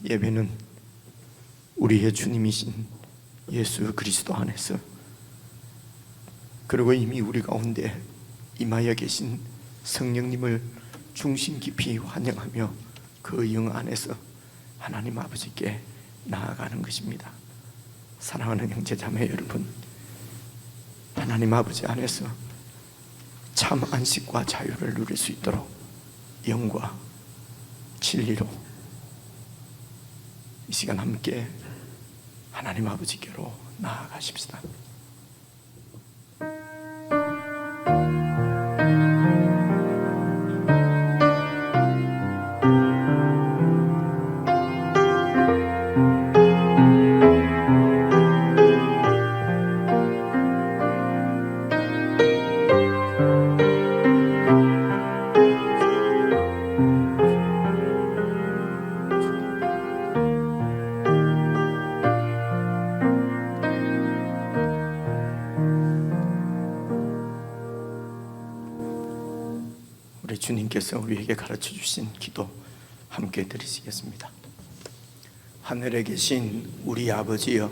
예배는 우리의 주님이신 예수 그리스도 안에서, 그리고 이미 우리 가운데 임하여 계신 성령님을 중심 깊이 환영하며 그 영 안에서 하나님 아버지께 나아가는 것입니다. 사랑하는 형제자매 여러분, 하나님 아버지 안에서 참 안식과 자유를 누릴 수 있도록 영과 진리로 이 시간 함께 하나님 아버지께로 나아가십시다. 우리 주님께서 우리에게 가르쳐 주신 기도 함께 드리시겠습니다. 하늘에 계신 우리 아버지여,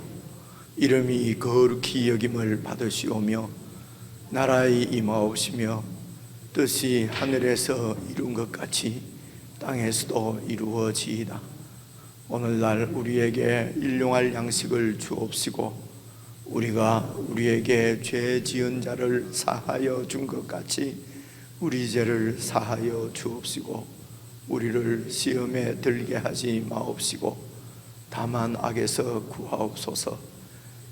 이름이 거룩히 여김을 받으시오며 나라의 임하옵시며 뜻이 하늘에서 이룬 것 같이 땅에서도 이루어지이다. 오늘날 우리에게 일용할 양식을 주옵시고 우리가 우리에게 죄 지은 자를 사하여 준 것 같이 우리 죄를 사하여 주옵시고 우리를 시험에 들게 하지 마옵시고 다만 악에서 구하옵소서.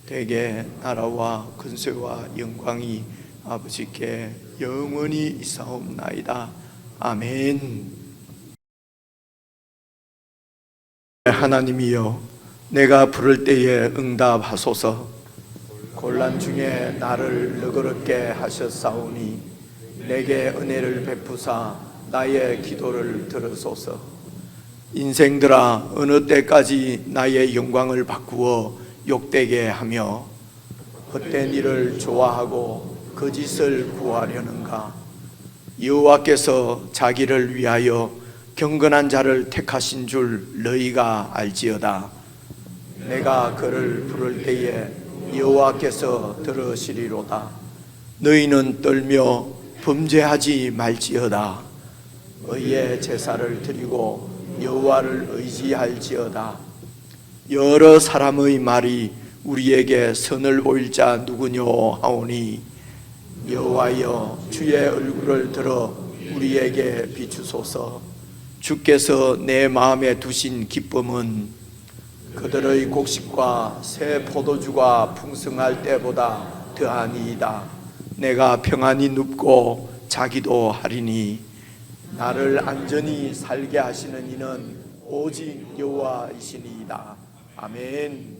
대개 나라와 근세와 영광이 아버지께 영원히 있사옵나이다. 아멘. 하나님이여, 내가 부를 때에 응답하소서. 곤란 중에 나를 너그럽게 하셨사오니 내게 은혜를 베푸사 나의 기도를 들으소서. 인생들아, 어느 때까지 나의 영광을 바꾸어 욕되게 하며 헛된 일을 좋아하고 거짓을 구하려는가? 여호와께서 자기를 위하여 경건한 자를 택하신 줄 너희가 알지어다. 내가 그를 부를 때에 여호와께서 들으시리로다. 너희는 떨며 범죄하지 말지어다. 의의 제사를 드리고 여호와를 의지할지어다. 여러 사람의 말이 우리에게 선을 보일 자 누구뇨 하오니 여호와여 주의 얼굴을 들어 우리에게 비추소서. 주께서 내 마음에 두신 기쁨은 그들의 곡식과 새 포도주가 풍성할 때보다 더하니이다. 내가 평안히 눕고 자기도 하리니 나를 안전히 살게 하시는 이는 오직 여호와이시니이다. 아멘.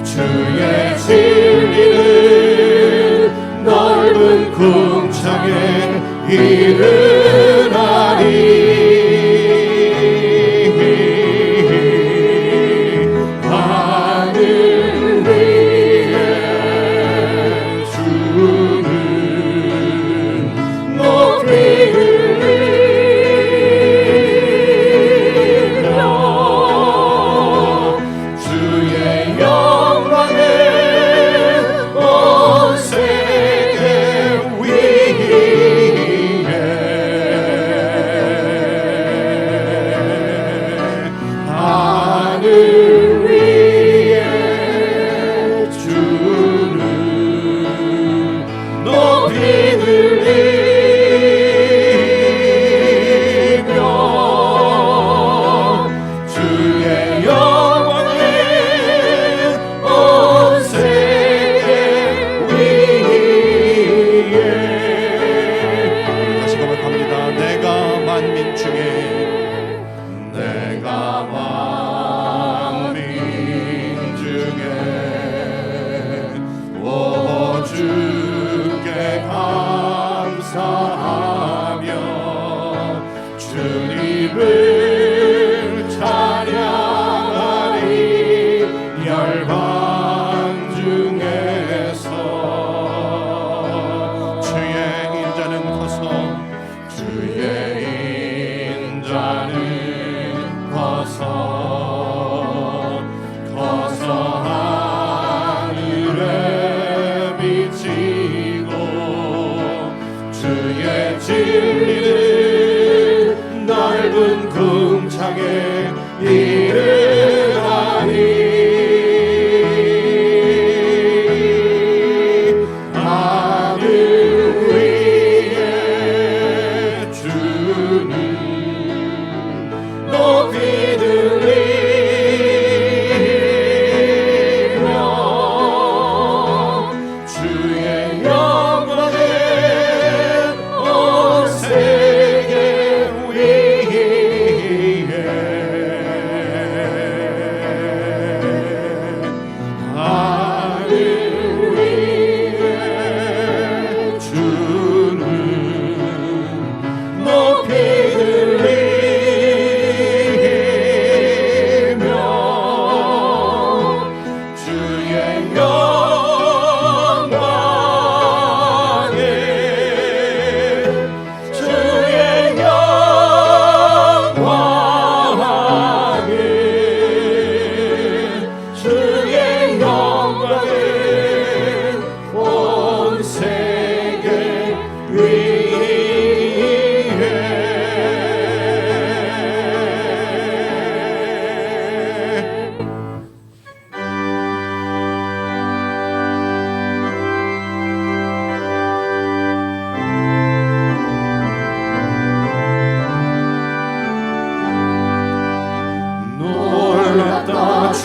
주의 진리는 넓은 궁창에 이르나니 하늘 위에 주는 높이 들리며 주의 영광을 온 세계 위에 하늘 위에 주는 높이 들리며 주의 영광을 온 세계 위에 다시 고백합니다. 내가 만민 중에 오 주께 감사하며 주님을 찬양하리 열방 중에서 주의 인자는 커서 주의 인자는 커서 하늘에 비치고 주의 진리는 넓은 궁창에 이르나니 하늘 위에 주는 높이 들리며 주의 영광을 온 세계 위에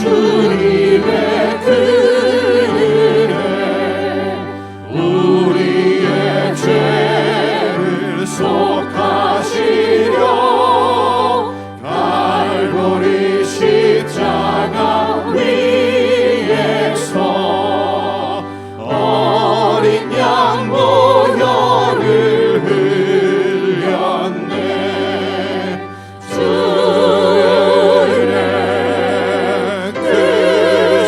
주님의 그 은혜 우리의 죄를 속하시려 갈보리 십자가 위에서 어린 양 보혈을 흘렸네. 주 은혜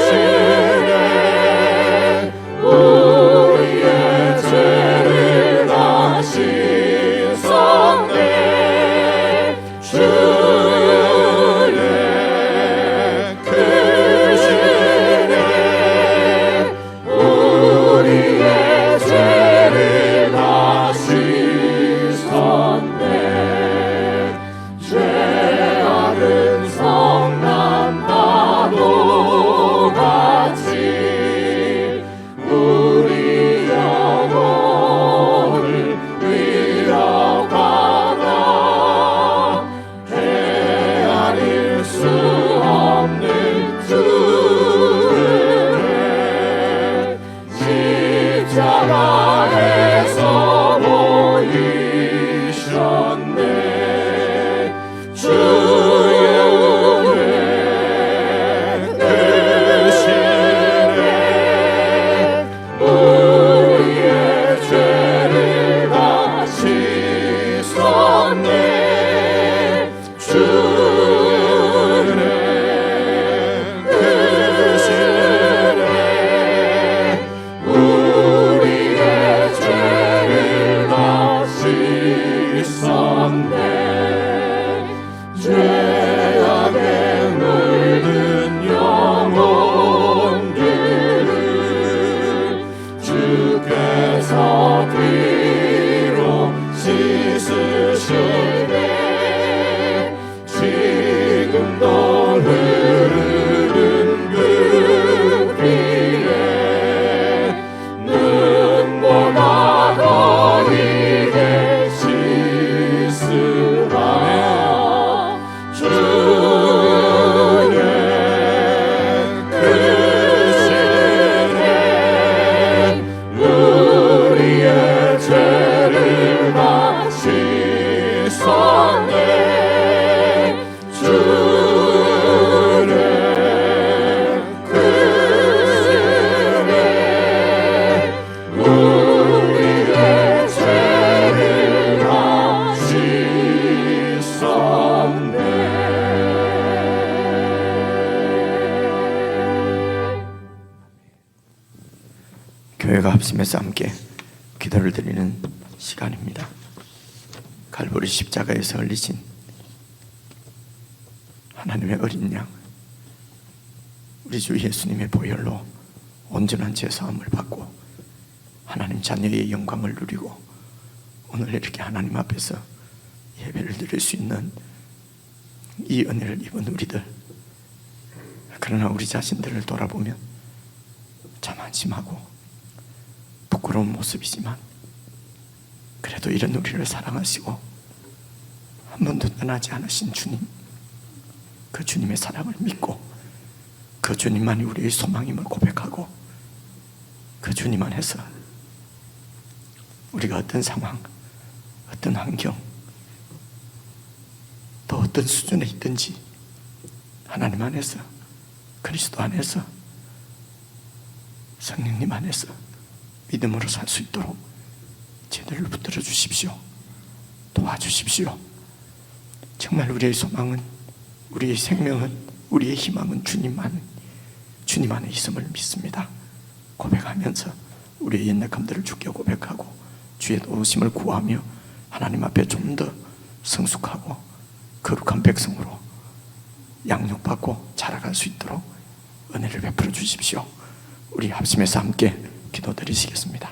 크시네. 우리의 죄를 다 씻었네. 주 은혜 크시네. 우리의 죄를 다 씻었네. 죄악은 성난 파도 같이 우리 영혼을 위협하다 헤아릴 수 없는 주 은혜 십자가에서 보이셨네. 주 은혜 크시네. 우리의 죄를 다 씻었네. 주 은혜 크시네. 우리의 죄를 다 씻었네. 죄악에 물든 영혼들을 주께서 피로 씻으시네. 지금도 흐르는 그 피에 눈보다 더 이게 씻으라. 주 은혜 크시네. 우리의 죄를 다 씻었네. 주 은혜 크시네. 우리의 죄를 다 씻었네. 교회가 합심해서 함께 기도를 드리는 시간입니다. 갈보리 십자가에서 흘리신 하나님의 어린 양, 우리 주 예수님의 보혈로 온전한 제사함을 받고 하나님 자녀의 영광을 누리고 오늘 이렇게 하나님 앞에서 예배를 드릴 수 있는 이 은혜를 입은 우리들, 그러나 우리 자신들을 돌아보면 참 한심하고 부끄러운 모습이지만 그래도 이런 우리를 사랑하시고 한 번도 떠나지 않으신 주님, 그 주님의 사랑을 믿고 그 주님만이 우리의 소망임을 고백하고 그 주님 안에서 우리가 어떤 상황, 어떤 환경, 또 어떤 수준에 있든지 하나님 안에서, 그리스도 안에서, 성령님 안에서 믿음으로 살 수 있도록 제대로 붙들어 주십시오. 도와주십시오. 정말 우리의 소망은, 우리의 생명은, 우리의 희망은 주님 안에 있음을 믿습니다. 고백하면서 우리의 연약함들을 주께 고백하고 주의 도우심을 구하며 하나님 앞에 좀 더 성숙하고 거룩한 백성으로 양육받고 자라갈 수 있도록 은혜를 베풀어 주십시오. 우리 합심해서 함께 기도드리시겠습니다.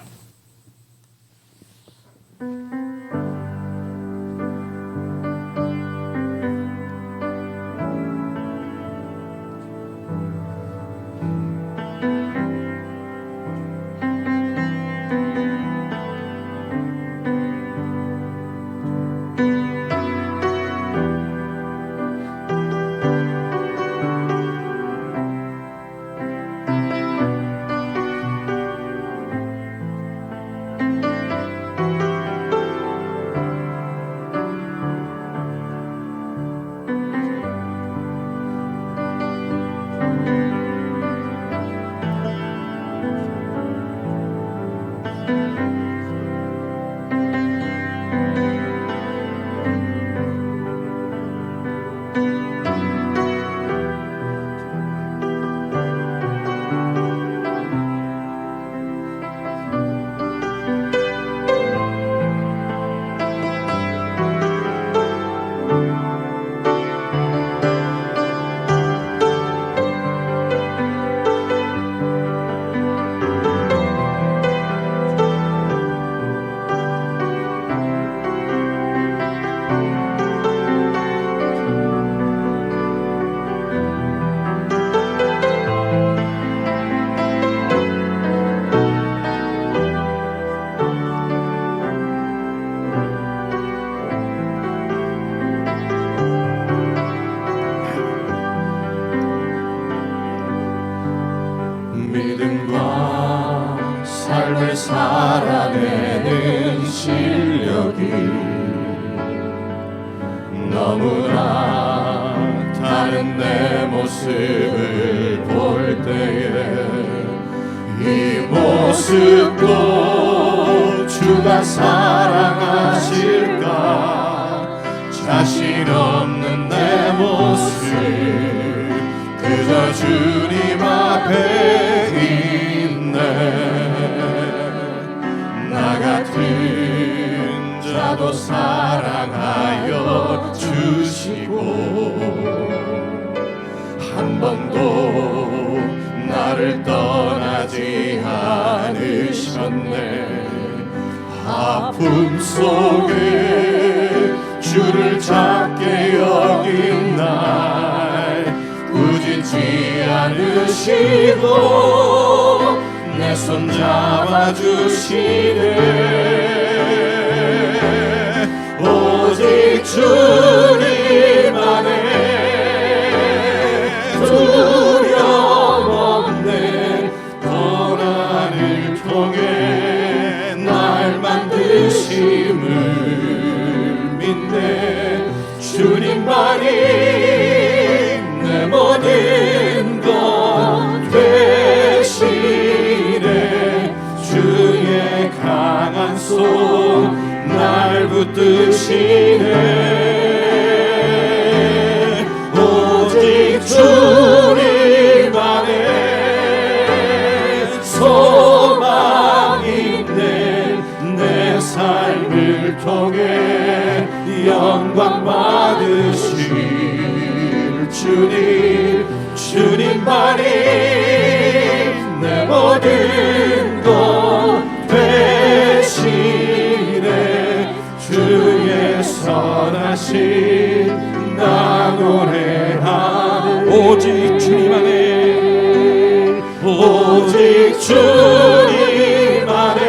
나타내는 실력이 너무나 다른 내 모습을 볼 때에 이 모습도 주가 사랑하실까 자신 없는 내 모습 그저 주님 앞에 있네 나 같은 자도 사랑하여 주시고 한 번도 나를 떠나지 않으셨네 아픔 속에 주를 작게 여긴 날 꾸짖지 않으시고 내 손 잡아주시네 오직 주님 안에 두려움 없네 고난을 통해 날 만드심을 믿네 주님만이 내 모든 것 되시네 주의 강한 손 날 붙드시네 오직 주님 안에 소망 있네 내 삶을 통해 영광 받으실 주님만이 내 모든 것 되시네 주의 선하신 나 노래하네 오직 주님 안에 오직 주님 안에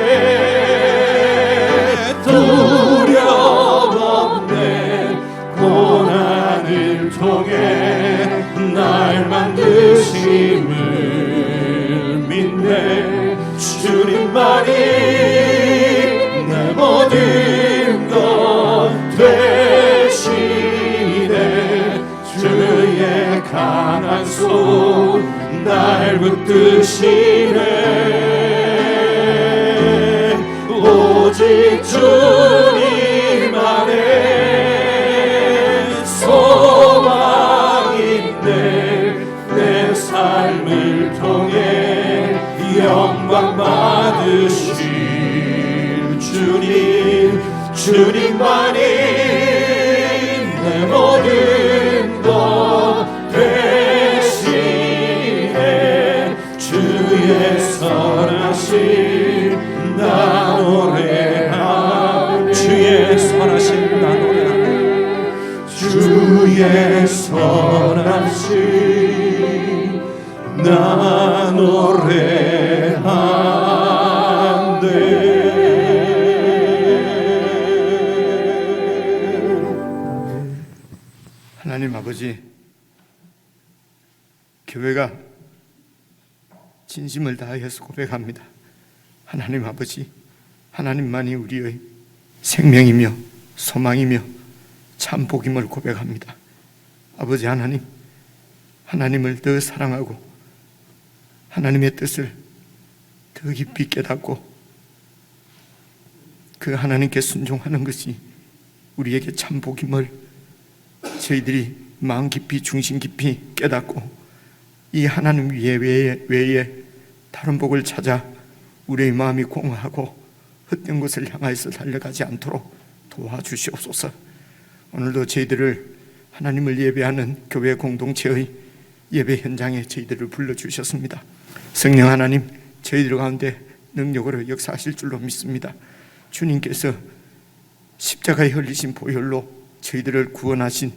두려움 없네 고난을 통해 날 만드심을 믿네 주님만이 내 모든 것 되시네 주의 강한 손 날 붙드시네 오직 주님 안에 소망 있네 내 삶을 통해 영광 받으실 주님만이 내 모든 것 되시네 주의 선하신 나 노래하네 주의 선하신 나 노래하네 주의 선하신 나 노래하네 하나님 아버지, 교회가 진심을 다해서 고백합니다. 하나님 아버지, 하나님만이 우리의 생명이며 소망이며 참 복임을 고백합니다. 아버지 하나님, 하나님을 더 사랑하고 하나님의 뜻을 더 깊이 깨닫고 그 하나님께 순종하는 것이 우리에게 참 복임을 저희들이 마음 깊이 중심 깊이 깨닫고 이 하나님 외에 다른 복을 찾아 우리의 마음이 공허하고 헛된 것을 향하여서 달려가지 않도록 도와주시옵소서. 오늘도 저희들을 하나님을 예배하는 교회 공동체의 예배 현장에 저희들을 불러주셨습니다. 성령 하나님, 저희들 가운데 능력으로 역사하실 줄로 믿습니다. 주님께서 십자가에 흘리신 보혈로 저희들을 구원하신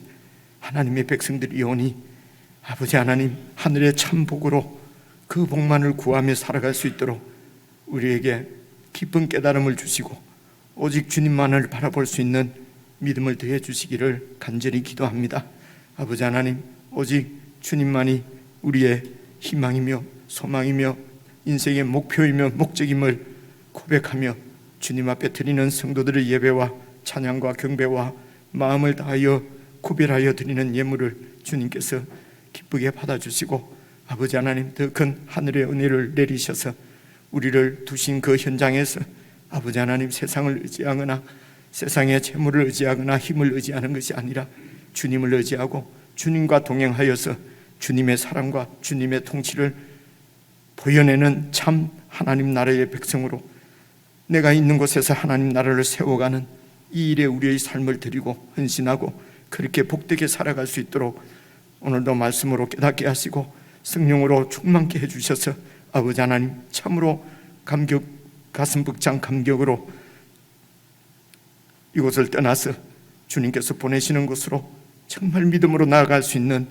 하나님의 백성들이오니 아버지 하나님, 하늘의 참 복으로 그 복만을 구하며 살아갈 수 있도록 우리에게 깊은 깨달음을 주시고 오직 주님만을 바라볼 수 있는 믿음을 더해 주시기를 간절히 기도합니다. 아버지 하나님, 오직 주님만이 우리의 희망이며 소망이며 인생의 목표이며 목적임을 고백하며 주님 앞에 드리는 성도들의 예배와 찬양과 경배와 마음을 다하여 구별하여 드리는 예물을 주님께서 기쁘게 받아주시고, 아버지 하나님, 더 큰 하늘의 은혜를 내리셔서 우리를 두신 그 현장에서 아버지 하나님, 세상을 의지하거나 세상의 재물을 의지하거나 힘을 의지하는 것이 아니라 주님을 의지하고 주님과 동행하여서 주님의 사랑과 주님의 통치를 보여내는 참 하나님 나라의 백성으로 내가 있는 곳에서 하나님 나라를 세워가는 이 일에 우리의 삶을 드리고 헌신하고 그렇게 복되게 살아갈 수 있도록 오늘도 말씀으로 깨닫게 하시고 성령으로 충만케 해주셔서 아버지 하나님, 참으로 감격, 가슴 벅찬 감격으로 이곳을 떠나서 주님께서 보내시는 곳으로 정말 믿음으로 나아갈 수 있는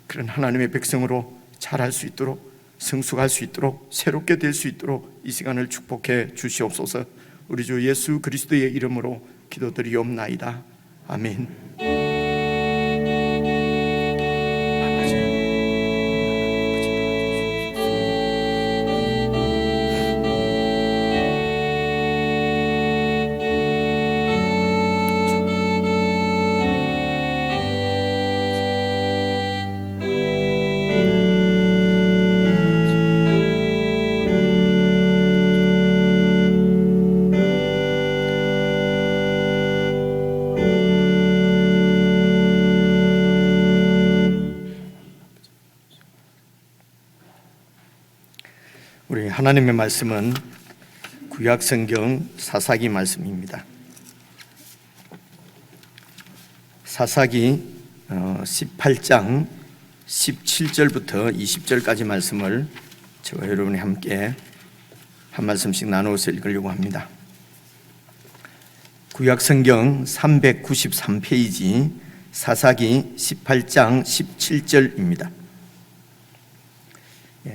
그런 하나님의 백성으로 자랄 수 있도록, 성숙할 수 있도록, 새롭게 될 수 있도록 이 시간을 축복해 주시옵소서. 우리 주 예수 그리스도의 이름으로 기도드리옵나이다. 아멘. 우리 하나님의 말씀은 구약성경 사사기 말씀입니다. 사사기 18장 17절부터 20절까지 말씀을 저와 여러분이 함께 한 말씀씩 나누어서 읽으려고 합니다. 구약성경 393페이지 사사기 18장 17절입니다.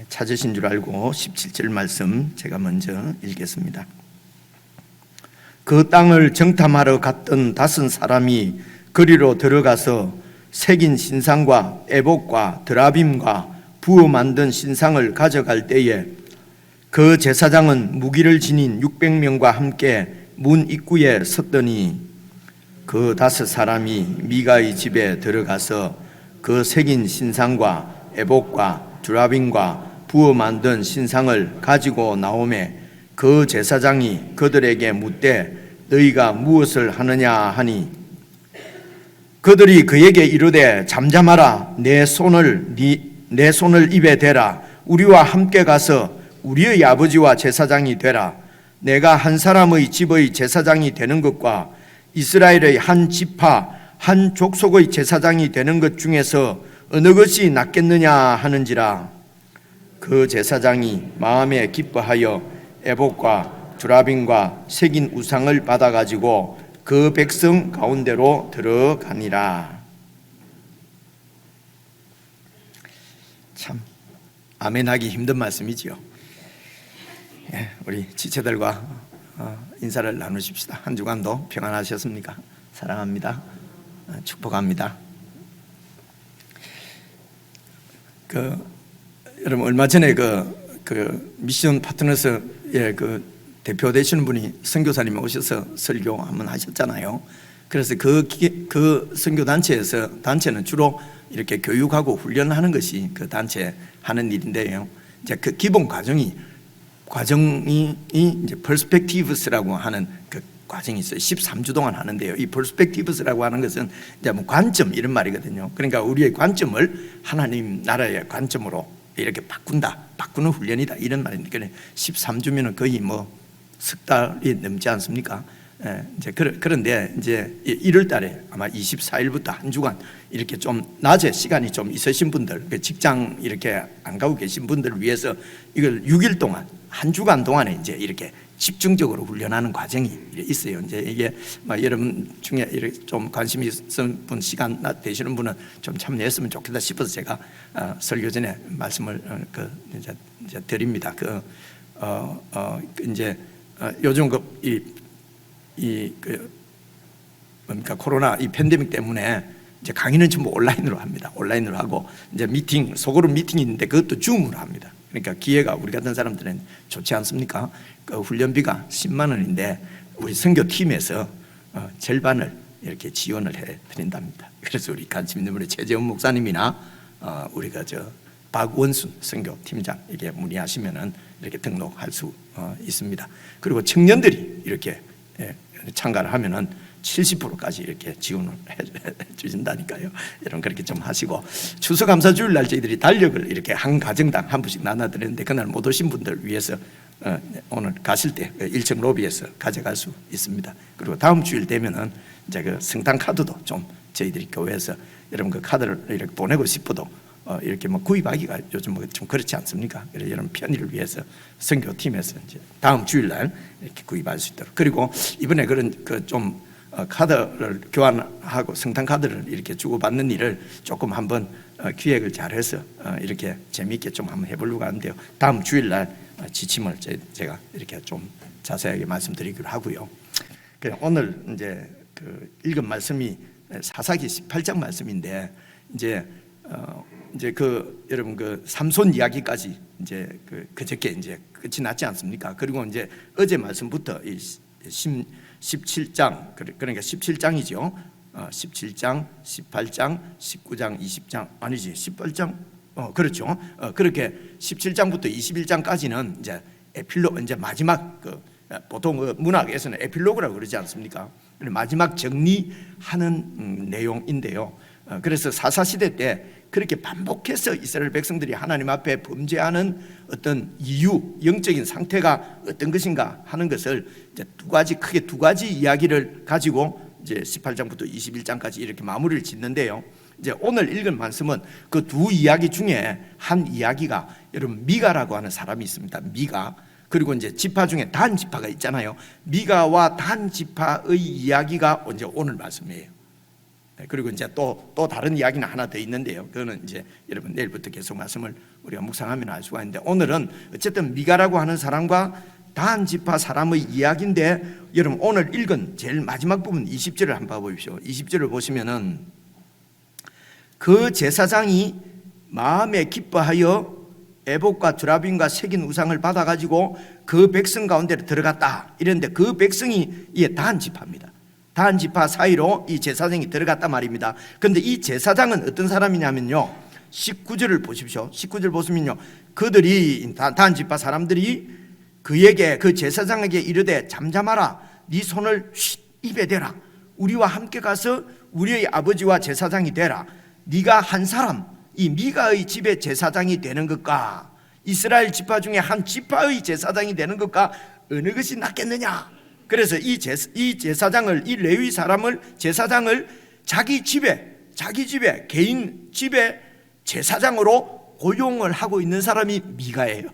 찾으신 줄 알고 17절 말씀 제가 먼저 읽겠습니다. 그 땅을 정탐하러 갔던 5 사람이 거리로 들어가서 새긴 신상과 에봇과 드라빔과 부어 만든 신상을 가져갈 때에 그 제사장은 무기를 지닌 600명과 함께 문 입구에 섰더니 그 5 사람이 미가의 집에 들어가서 그 새긴 신상과 에봇과 드라빔과 부어 만든 신상을 가지고 나오매 그 제사장이 그들에게 묻되 너희가 무엇을 하느냐 하니 그들이 그에게 이르되 잠잠하라 내 손을 입에 대라 우리와 함께 가서 우리의 아버지와 제사장이 되라 내가 한 사람의 집의 제사장이 되는 것과 이스라엘의 한 지파 한 족속의 제사장이 되는 것 중에서 어느 것이 낫겠느냐 하는지라 그 제사장이 마음에 기뻐하여 에봇과 드라빔과 새긴 우상을 받아가지고 그 백성 가운데로 들어가니라. 참 아멘하기 힘든 말씀이지요. 우리 지체들과 인사를 나누십시다. 한 주간도 평안하셨습니까? 사랑합니다. 축복합니다. 여러분 얼마 전에 그 미션 파트너스의 그 대표 되시는 분이 선교사님이 오셔서 설교 한번 하셨잖아요. 그래서 그 선교 단체는 주로 이렇게 교육하고 훈련하는 것이 그 단체 하는 일인데요. 이제 그 기본 과정이 이제 퍼스펙티브스라고 하는 그 과정이 있어요. 13주 동안 하는데요. 이 퍼스펙티브스라고 하는 것은 이제 뭐 관점 이런 말이거든요. 그러니까 우리의 관점을 하나님 나라의 관점으로 이렇게 바꾸는 훈련이다 이런 말인데, 그래 13주면은 거의 뭐 석 달이 넘지 않습니까? 이제 그런데 이제 1월 달에 아마 24일부터 한 주간 이렇게 좀 낮에 시간이 좀 있으신 분들, 직장 이렇게 안 가고 계신 분들을 위해서 이걸 6일 동안 한 주간 동안에 이제 이렇게 집중적으로 훈련하는 과정이 있어요. 이제 이게 여러분 중에 이렇게 좀 관심이 있는 분, 시간 되시는 분은 좀 참여했으면 좋겠다 싶어서 제가 설교 전에 말씀을 이제 드립니다. 이제 요즘 뭡니까 코로나 이 팬데믹 때문에 이제 강의는 전부 온라인으로 합니다. 온라인으로 하고 이제 소그룹 미팅이 있는데 그것도 줌으로 합니다. 그러니까 기회가 우리 같은 사람들은 좋지 않습니까? 그 훈련비가 10만 원인데 우리 선교팀에서 절반을 이렇게 지원을 해 드린답니다. 그래서 우리 관심 있는 분이 최재원 목사님이나 우리가 박원순 선교팀장에게 문의하시면은 이렇게 등록할 수 있습니다. 그리고 청년들이 이렇게 참가를 하면은 70%까지 이렇게 지원을 해 주신다니까요. 여러분 그렇게 좀 하시고, 추수감사주일 날 저희들이 달력을 이렇게 한 가정당 한 분씩 나눠드렸는데 그날 못 오신 분들 위해서 오늘 가실 때 1층 로비에서 가져갈 수 있습니다. 그리고 다음 주일 되면은 이제 그 성탄 카드도 좀 저희들이 교회에서 여러분 그 카드를 이렇게 보내고 싶어도 이렇게 뭐 구입하기가 요즘 뭐 좀 그렇지 않습니까? 그래서 여러분 편의를 위해서 선교팀에서 이제 다음 주일날 이렇게 구입할 수 있도록, 그리고 이번에 그런 좀 카드를 교환하고 성탄 카드를 이렇게 주고받는 일을 조금 한번 기획을 잘해서 이렇게 재미있게 좀 한번 해보려고 하는데요. 다음 주일날 지침을 제가 이렇게 좀 자세하게 말씀드리기로 하고요. 오늘 이제 읽은 말씀이 사사기 18장 말씀인데 이제 여러분 삼손 이야기까지 이제 그저께 이제 끝이 났지 않습니까? 그리고 이제 어제 말씀부터 이 17장, 그러니까 17장이죠. 17장, 18장, 19장, 20장 아니지 18장 그렇죠. 그렇게 17장부터 21장까지는 이제 에필로그, 이제 마지막 보통 문학에서는 에필로그라고 그러지 않습니까? 마지막 정리하는 내용인데요. 그래서 사사시대 때 그렇게 반복해서 이스라엘 백성들이 하나님 앞에 범죄하는 어떤 이유, 영적인 상태가 어떤 것인가 하는 것을 이제 크게 두 가지 이야기를 가지고 이제 18장부터 21장까지 이렇게 마무리를 짓는데요. 이제 오늘 읽은 말씀은 그 두 이야기 중에 한 이야기가 여러분 미가라고 하는 사람이 있습니다. 미가. 그리고 이제 지파 중에 단 지파가 있잖아요. 미가와 단 지파의 이야기가 이제 오늘 말씀이에요. 그리고 이제 또 다른 이야기는 하나 더 있는데요. 그거는 이제 여러분 내일부터 계속 말씀을 우리가 묵상하면 알 수가 있는데, 오늘은 어쨌든 미가라고 하는 사람과 단 지파 사람의 이야기인데, 여러분 오늘 읽은 제일 마지막 부분 20절을 한번 봐보십시오. 20절을 보시면은 그 제사장이 마음에 기뻐하여 에봇과 드라빔과 새긴 우상을 받아가지고 그 백성 가운데 들어갔다 이랬는데, 그 백성이 이게 단 지파입니다. 단 지파 사이로 이 제사장이 들어갔단 말입니다. 그런데 이 제사장은 어떤 사람이냐면요, 19절을 보십시오. 19절 보시면요, 그들이 단 지파 사람들이 그에게, 그 제사장에게 이르되 잠잠하라, 네 손을 입에 대라, 우리와 함께 가서 우리의 아버지와 제사장이 되라. 네가 한 사람, 이 미가의 집의 제사장이 되는 것과 이스라엘 지파 중에 한 지파의 제사장이 되는 것과 어느 것이 낫겠느냐. 그래서 이 제사장을, 이 레위 사람을, 제사장을 자기 집에 개인 집에 제사장으로 고용을 하고 있는 사람이 미가예요.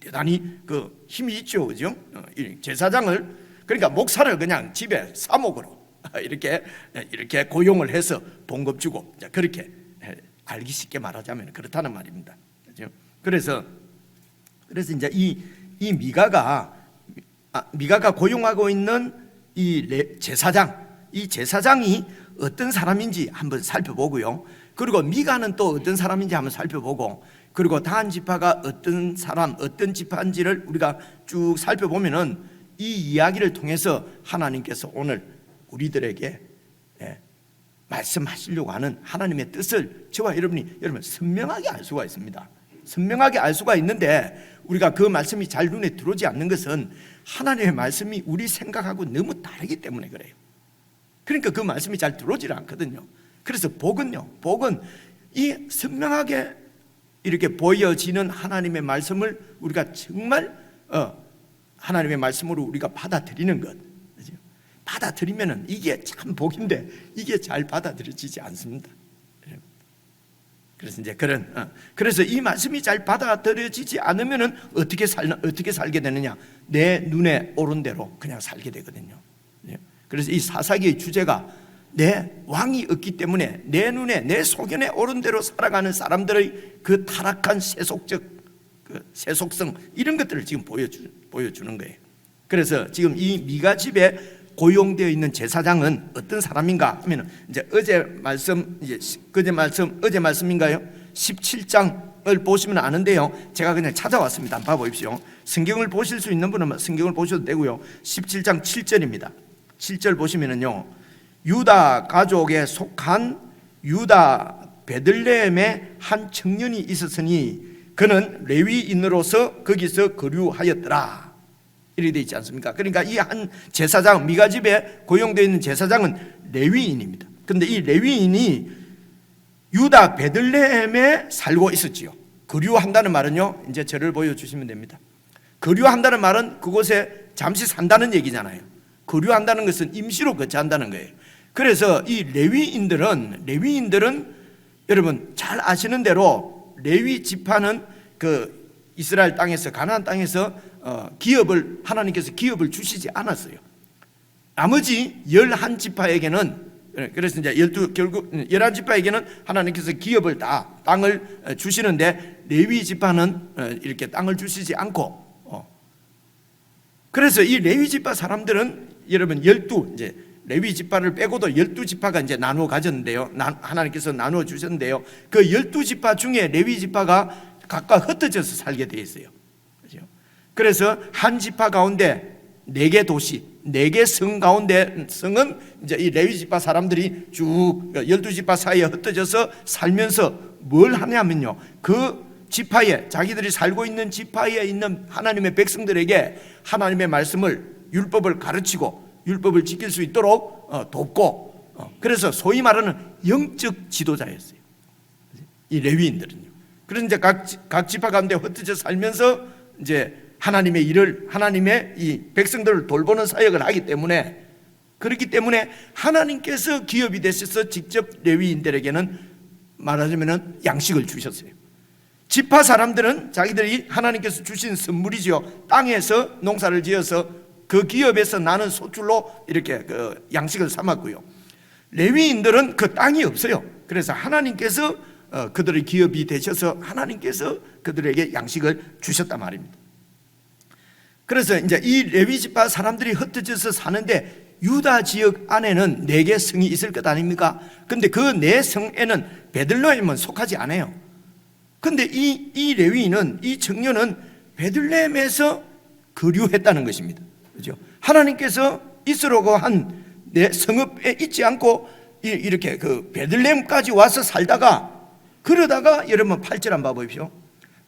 대단히 힘이 있죠, 그죠? 제사장을, 그러니까 목사를 그냥 집에 사목으로 이렇게 고용을 해서 봉급 주고, 그렇게 알기 쉽게 말하자면 그렇다는 말입니다. 그죠? 그래서 이제 이 미가가 고용하고 있는 이 제사장이 어떤 사람인지 한번 살펴보고요. 그리고 미가는 또 어떤 사람인지 한번 살펴보고, 그리고 단 지파가 어떤 사람, 어떤 지파인지를 우리가 쭉 살펴보면은 이 이야기를 통해서 하나님께서 오늘 우리들에게 말씀하시려고 하는 하나님의 뜻을 저와 여러분 선명하게 알 수가 있습니다. 선명하게 알 수가 있는데, 우리가 그 말씀이 잘 눈에 들어오지 않는 것은 하나님의 말씀이 우리 생각하고 너무 다르기 때문에 그래요. 그러니까 그 말씀이 잘 들어오질 않거든요. 그래서 복은 이 선명하게 이렇게 보여지는 하나님의 말씀을 우리가 정말 하나님의 말씀으로 우리가 받아들이는 것, 받아들이면은 이게 참 복인데 이게 잘 받아들여지지 않습니다. 그래서 이제 그래서 이 말씀이 잘 받아들여지지 않으면은 어떻게 살게 되느냐? 내 눈에 오른 대로 그냥 살게 되거든요. 그래서 이 사사기의 주제가 내 왕이 없기 때문에 내 눈에, 내 소견에 오른 대로 살아가는 사람들의 그 타락한 세속성, 이런 것들을 지금 보여주는 거예요. 그래서 지금 이 미가 집에 고용되어 있는 제사장은 어떤 사람인가 하면, 이제 어제 말씀인가요? 17장 보시면 아는데요, 제가 그냥 찾아왔습니다. 한번 봐보십시오. 성경을 보실 수 있는 분은 성경을 보셔도 되고요. 17장 7절입니다 7절 보시면은요, 유다 가족에 속한 유다 베들레헴에 한 청년이 있었으니 그는 레위인으로서 거기서 거류하였더라, 이렇게 되어 있지 않습니까? 그러니까 이 한 제사장, 미가 집에 고용되어 있는 제사장은 레위인입니다. 그런데 이 레위인이 유다 베들레헴에 살고 있었지요. 거류한다는 말은요, 이제 저를 보여주시면 됩니다. 거류한다는 말은 그곳에 잠시 산다는 얘기잖아요. 거류한다는 것은 임시로 거처한다는 거예요. 그래서 이 레위인들은 여러분 잘 아시는 대로 레위 지파는 그 이스라엘 땅에서, 가나안 땅에서 기업을, 하나님께서 기업을 주시지 않았어요. 나머지 11지파에게는, 그래서 이제 결국 11지파에게는 하나님께서 기업을 다, 땅을 주시는데 레위 지파는 이렇게 땅을 주시지 않고, 그래서 이 레위 지파 사람들은 여러분 12, 이제 레위 지파를 빼고도 12지파가 이제 나누어 가졌는데요, 하나님께서 나누어 주셨는데요, 그 12지파 중에 레위 지파가 각각 흩어져서 살게 되어 있어요. 그렇죠? 그래서 한 지파 가운데 4개 도시, 4개 성 가운데, 성은 이제 이 레위 지파 사람들이 쭉 12지파 사이에 흩어져서 살면서 뭘 하냐면요, 그 지파에, 자기들이 살고 있는 지파에 있는 하나님의 백성들에게 하나님의 말씀을, 율법을 가르치고 율법을 지킬 수 있도록 돕고, 그래서 소위 말하는 영적 지도자였어요, 이 레위인들은요. 그래서 이제 각 지파 가운데 흩어져 살면서 이제 하나님의 일을, 하나님의 이 백성들을 돌보는 사역을 하기 때문에, 그렇기 때문에 하나님께서 기업이 되셔서 직접 레위인들에게는 말하자면 양식을 주셨어요. 지파 사람들은 자기들이 하나님께서 주신 선물이죠. 땅에서 농사를 지어서 그 기업에서 나는 소출로 이렇게 그 양식을 삼았고요. 레위인들은 그 땅이 없어요. 그래서 하나님께서 그들의 기업이 되셔서 하나님께서 그들에게 양식을 주셨단 말입니다. 그래서 이제 이 레위 지파 사람들이 흩어져서 사는데 유다 지역 안에는 4개 성이 있을 것 아닙니까? 근데 그 4성에는 베들레헴은 속하지 않아요. 근데 이 레위인은, 이 청년은 베들레헴에서 거류했다는 것입니다. 그죠? 하나님께서 있으라고 한 내 성읍에 있지 않고 이렇게 그 베들레헴까지 와서 살다가, 그러다가 여러분 8절 한번 봐보십시오.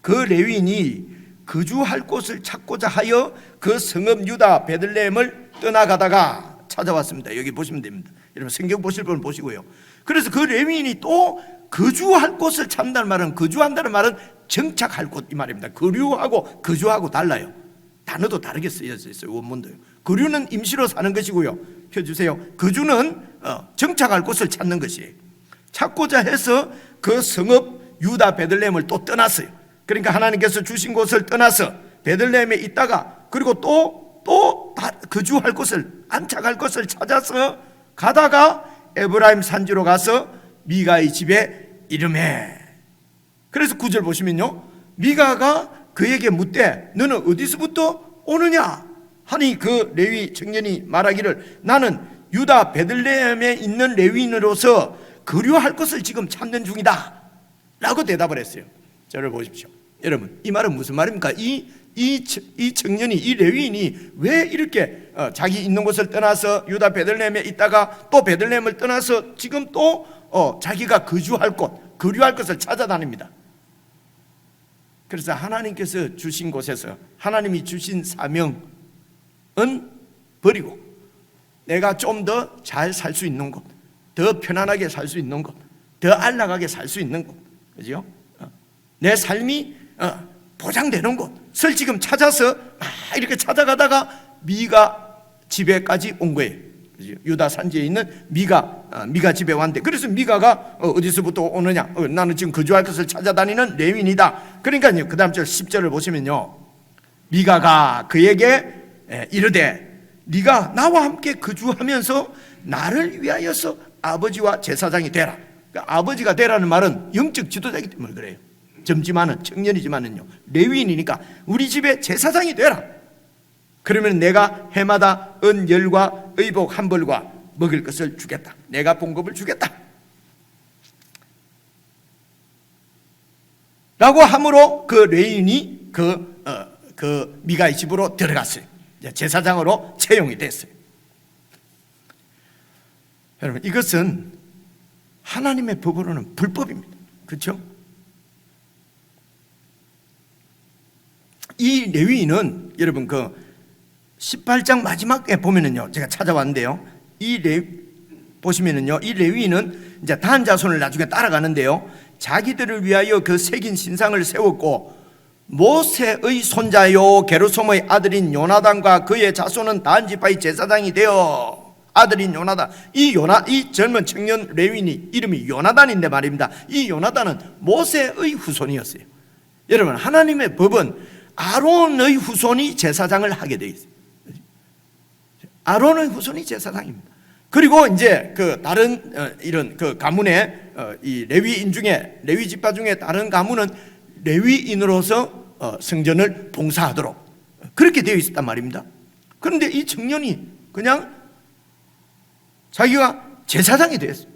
그 레위인이 거주할 곳을 찾고자 하여 그 성읍 유다 베들레헴을 떠나가다가 찾아왔습니다. 여기 보시면 됩니다. 여러분 성경 보실 분 보시고요. 그래서 그 레위인이 또 거주할 곳을 찾는다는 말은, 거주한다는 말은 정착할 곳 이 말입니다. 거류하고 거주하고 달라요. 단어도 다르게 쓰여져 있어요. 원문도요. 거류는 임시로 사는 것이고요, 펴주세요. 거주는 정착할 곳을 찾는 것이에요. 찾고자 해서 그 성읍 유다 베들레헴을 또 떠났어요. 그러니까 하나님께서 주신 곳을 떠나서 베들레헴에 있다가, 그리고 또 거주할 곳을, 안착할 곳을 찾아서 가다가 에브라임 산지로 가서 미가의 집에 이름해. 그래서 9절 보시면요, 미가가 그에게 묻되 너는 어디서부터 오느냐 하니 그 레위 청년이 말하기를 나는 유다 베들레헴에 있는 레위인으로서 거류할 것을 지금 찾는 중이다 라고 대답을 했어요. 저를 보십시오. 여러분 이 말은 무슨 말입니까? 이 청년이, 이 레위인이 왜 이렇게 자기 있는 곳을 떠나서 유다 베들레헴에 있다가 또 베들레헴을 떠나서 지금 또 자기가 거주할 곳, 거류할 것을 찾아다닙니다. 그래서 하나님께서 주신 곳에서 하나님이 주신 사명은 버리고 내가 좀 더 잘 살 수 있는 곳, 더 편안하게 살 수 있는 곳, 더 안락하게 살 수 있는 곳, 그죠? 내 삶이 보장되는 곳을 지금 찾아서 이렇게 찾아가다가 미가 집에까지 온 거예요. 유다 산지에 있는 미가 집에 왔는데, 그래서 미가가 어디서부터 오느냐, 나는 지금 거주할 것을 찾아다니는 레위인이다. 그러니까요, 그 다음 절 10절을 보시면요, 미가가 그에게 이르되 네가 나와 함께 거주하면서 나를 위하여서 아버지와 제사장이 되라. 그러니까 아버지가 되라는 말은 영적 지도자이기 때문에 그래요. 젊지만은, 청년이지만은요, 레위인이니까 우리 집에 제사장이 되라. 그러면 내가 해마다 은열과 의복 한 벌과 먹을 것을 주겠다. 내가 봉급을 주겠다. 라고 함으로 그 레위인이 그 미가의 집으로 들어갔어요. 제사장으로 채용이 됐어요. 여러분, 이것은 하나님의 법으로는 불법입니다. 그렇죠? 이 레위인은 여러분 그 18장 마지막에 보면은요, 제가 찾아왔는데요, 보시면은요, 이 레위인은 이제 단 자손을 나중에 따라가는데요, 자기들을 위하여 그 새긴 신상을 세웠고 모세의 손자요 게르솜의 아들인 요나단과 그의 자손은 단 지파의 제사장이 되어 아들인 요나단, 이 젊은 청년 레위인이 이름이 요나단인데 말입니다. 이 요나단은 모세의 후손이었어요. 여러분, 하나님의 법은 아론의 후손이 제사장을 하게 되어 있어요. 아론의 후손이 제사장입니다. 그리고 이제 그 다른 이런 그 가문의 이 레위인 중에, 레위 지파 중에 다른 가문은 레위인으로서 성전을 봉사하도록 그렇게 되어 있었단 말입니다. 그런데 이 청년이 그냥 자기가 제사장이 되었어요.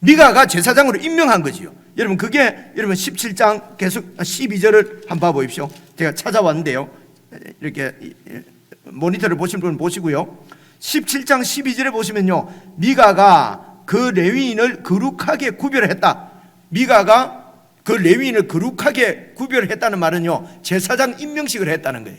미가가 제사장으로 임명한 거지요. 여러분, 그게 여러분 17장 계속 12절을 한번 봐보십시오. 제가 찾아왔는데요, 이렇게 모니터를 보신 분은 보시고요, 17장 12절에 보시면요, 미가가 그 레위인을 거룩하게 구별했다. 미가가 그 레위인을 거룩하게 구별했다는 말은요, 제사장 임명식을 했다는 거예요.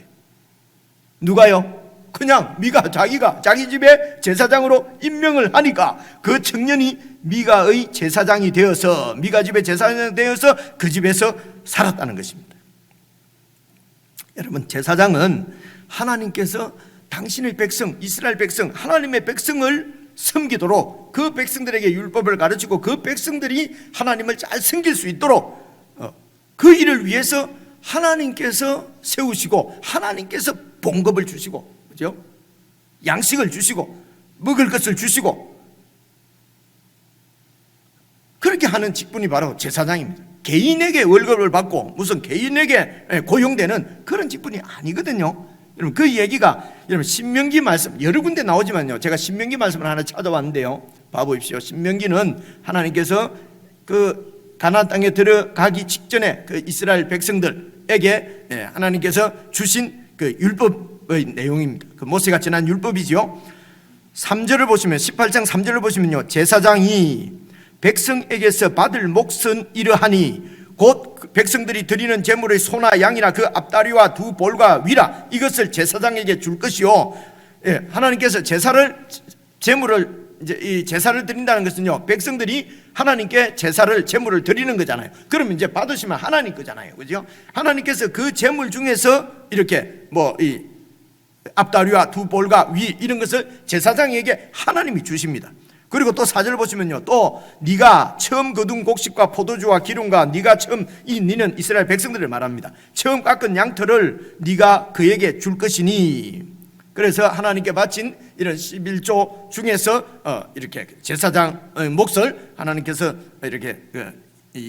누가요? 그냥 미가 자기가 자기 집에 제사장으로 임명을 하니까 그 청년이 미가의 제사장이 되어서, 미가 집에 제사장이 되어서 그 집에서 살았다는 것입니다. 여러분, 제사장은 하나님께서 당신의 백성, 이스라엘 백성, 하나님의 백성을 섬기도록, 그 백성들에게 율법을 가르치고 그 백성들이 하나님을 잘 섬길 수 있도록 그 일을 위해서 하나님께서 세우시고, 하나님께서 봉급을 주시고, 그죠? 양식을 주시고 먹을 것을 주시고, 그렇게 하는 직분이 바로 제사장입니다. 개인에게 월급을 받고 무슨 개인에게 고용되는 그런 직분이 아니거든요. 여러분, 그 얘기가 여러분 신명기 말씀 여러 군데 나오지만요, 제가 신명기 말씀을 하나 찾아왔는데요, 봐보십시오. 신명기는 하나님께서 그 가나안 땅에 들어가기 직전에 그 이스라엘 백성들에게 하나님께서 주신 그 율법의 내용입니다. 그 모세가 전한 율법이지요. 3절을 보시면, 18장 3절을 보시면요, 제사장이 백성에게서 받을 몫은 이러하니 곧 백성들이 드리는 제물의 소나 양이나 그 앞다리와 두 볼과 위라, 이것을 제사장에게 줄 것이요. 하나님께서 제물을 이제 이 제사를 드린다는 것은요, 백성들이 하나님께 제물을 드리는 거잖아요. 그러면 이제 받으시면 하나님 거잖아요, 그죠? 하나님께서 그 제물 중에서 이렇게 뭐 이 앞다리와 두 볼과 위 이런 것을 제사장에게 하나님이 주십니다. 그리고 또 4절 보시면요, 또 네가 처음 거둔 곡식과 포도주와 기름과 네가 처음, 니는 이스라엘 백성들을 말합니다. 처음 깎은 양털을 네가 그에게 줄 것이니, 그래서 하나님께 바친 이런 11조 중에서 이렇게 제사장의 몫을 하나님께서 이렇게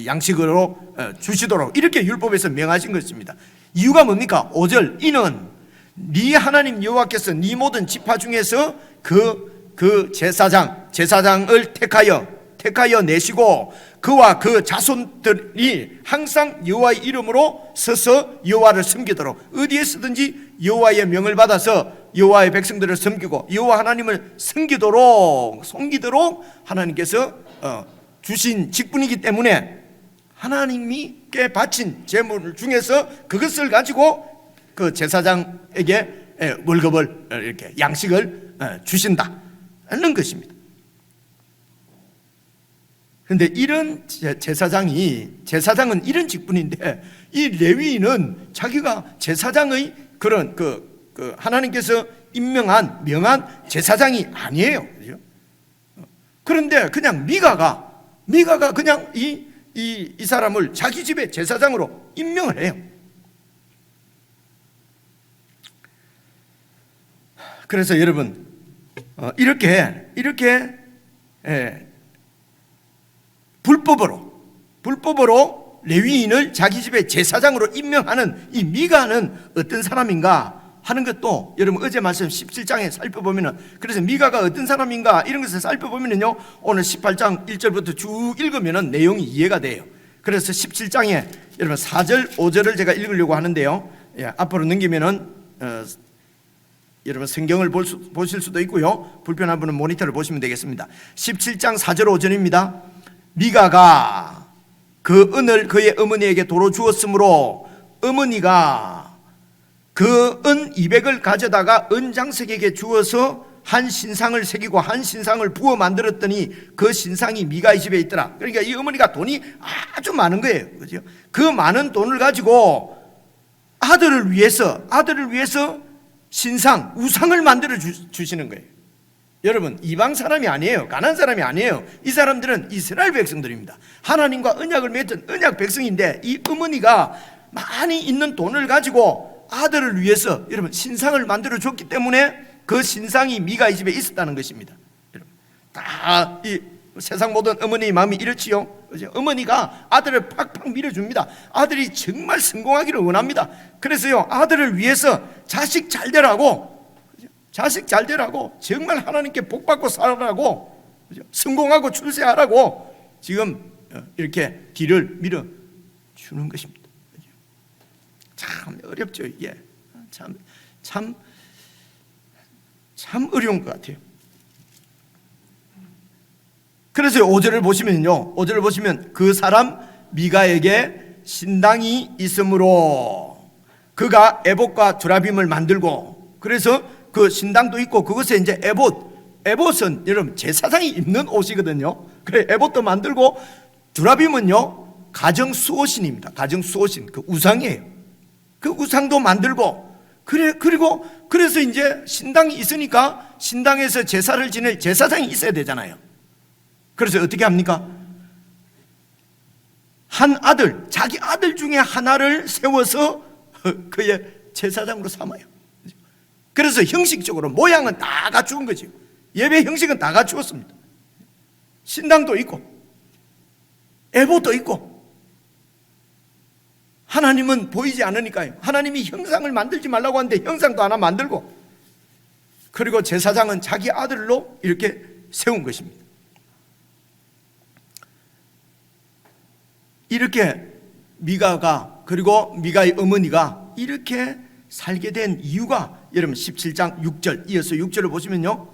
양식으로 주시도록 이렇게 율법에서 명하신 것입니다. 이유가 뭡니까? 5절, 이는 네 하나님 여호와께서 네 모든 지파 중에서 그 제사장을 택하여 내시고 그와 그 자손들이 항상 여호와의 이름으로 서서 여호와를 섬기도록, 어디에 서든지 여호와의 명을 받아서 여호와의 백성들을 섬기고 여호와 하나님을 섬기도록 하나님께서 주신 직분이기 때문에 하나님께 바친 제물 중에서 그것을 가지고 그 제사장에게 월급을, 이렇게 양식을 주신다는 것입니다. 그런데 이런 제사장은 이런 직분인데, 이 레위인은 자기가 제사장의 그런 하나님께서 명한 제사장이 아니에요. 그렇죠? 그런데 그냥 미가가 그냥 이 사람을 자기 집의 제사장으로 임명을 해요. 그래서 여러분, 이렇게 불법으로 레위인을 자기 집의 제사장으로 임명하는 이 미가는 어떤 사람인가 하는 것도 여러분 어제 말씀 17장에 살펴보면은, 그래서 미가가 어떤 사람인가 이런 것을 살펴보면은요, 오늘 18장 1절부터 쭉 읽으면은 내용이 이해가 돼요. 그래서 17장에 여러분 4절 5절을 제가 읽으려고 하는데요. 앞으로 넘기면은 여러분 성경을 보실 수도 있고요, 불편한 분은 모니터를 보시면 되겠습니다. 17장 4절 5절입니다. 미가가 그 은을 그의 어머니에게 도로 주었으므로 어머니가 그 은 200을 가져다가 은장색에게 주어서 한 신상을 새기고 한 신상을 부어 만들었더니 그 신상이 미가의 집에 있더라. 그러니까 이 어머니가 돈이 아주 많은 거예요. 그죠? 그 많은 돈을 가지고 아들을 위해서 신상, 우상을 만들어 주시는 거예요. 여러분, 이방 사람이 아니에요. 가난한 사람이 아니에요. 이 사람들은 이스라엘 백성들입니다. 하나님과 언약을 맺은 언약 백성인데 이 어머니가 많이 있는 돈을 가지고 아들을 위해서 여러분 신상을 만들어 줬기 때문에 그 신상이 미가의 집에 있었다는 것입니다. 여러분, 다 이 세상 모든 어머니의 마음이 이렇지요. 어머니가 아들을 팍팍 밀어줍니다. 아들이 정말 성공하기를 원합니다. 그래서요, 아들을 위해서 자식 잘 되라고 정말 하나님께 복받고 살아라고 성공하고 출세하라고 지금 이렇게 뒤를 밀어주는 것입니다. 참 어렵죠. 이게 참 어려운 것 같아요. 그래서 5절을 보시면 그 사람 미가에게 신당이 있으므로 그가 에봇과 두라빔을 만들고, 그래서 그 신당도 있고 그것에 이제 에봇은 여러분 제사장이 입는 옷이거든요. 그래 에봇도 만들고, 두라빔은요 가정 수호신입니다. 가정 수호신, 그 우상이에요. 그 우상도 만들고, 그래서 이제 신당이 있으니까 신당에서 제사를 지낼 제사장이 있어야 되잖아요. 그래서 어떻게 합니까? 한 아들, 자기 아들 중에 하나를 세워서 그의 제사장으로 삼아요. 그래서 형식적으로 모양은 다 갖추은 거죠. 예배 형식은 다 갖추었습니다. 신당도 있고 에봇도 있고. 하나님은 보이지 않으니까요. 하나님이 형상을 만들지 말라고 하는데 형상도 하나 만들고, 그리고 제사장은 자기 아들로 이렇게 세운 것입니다. 이렇게 미가가, 그리고 미가의 어머니가 이렇게 살게 된 이유가 여러분 17장 6절, 이어서 6절을 보시면요,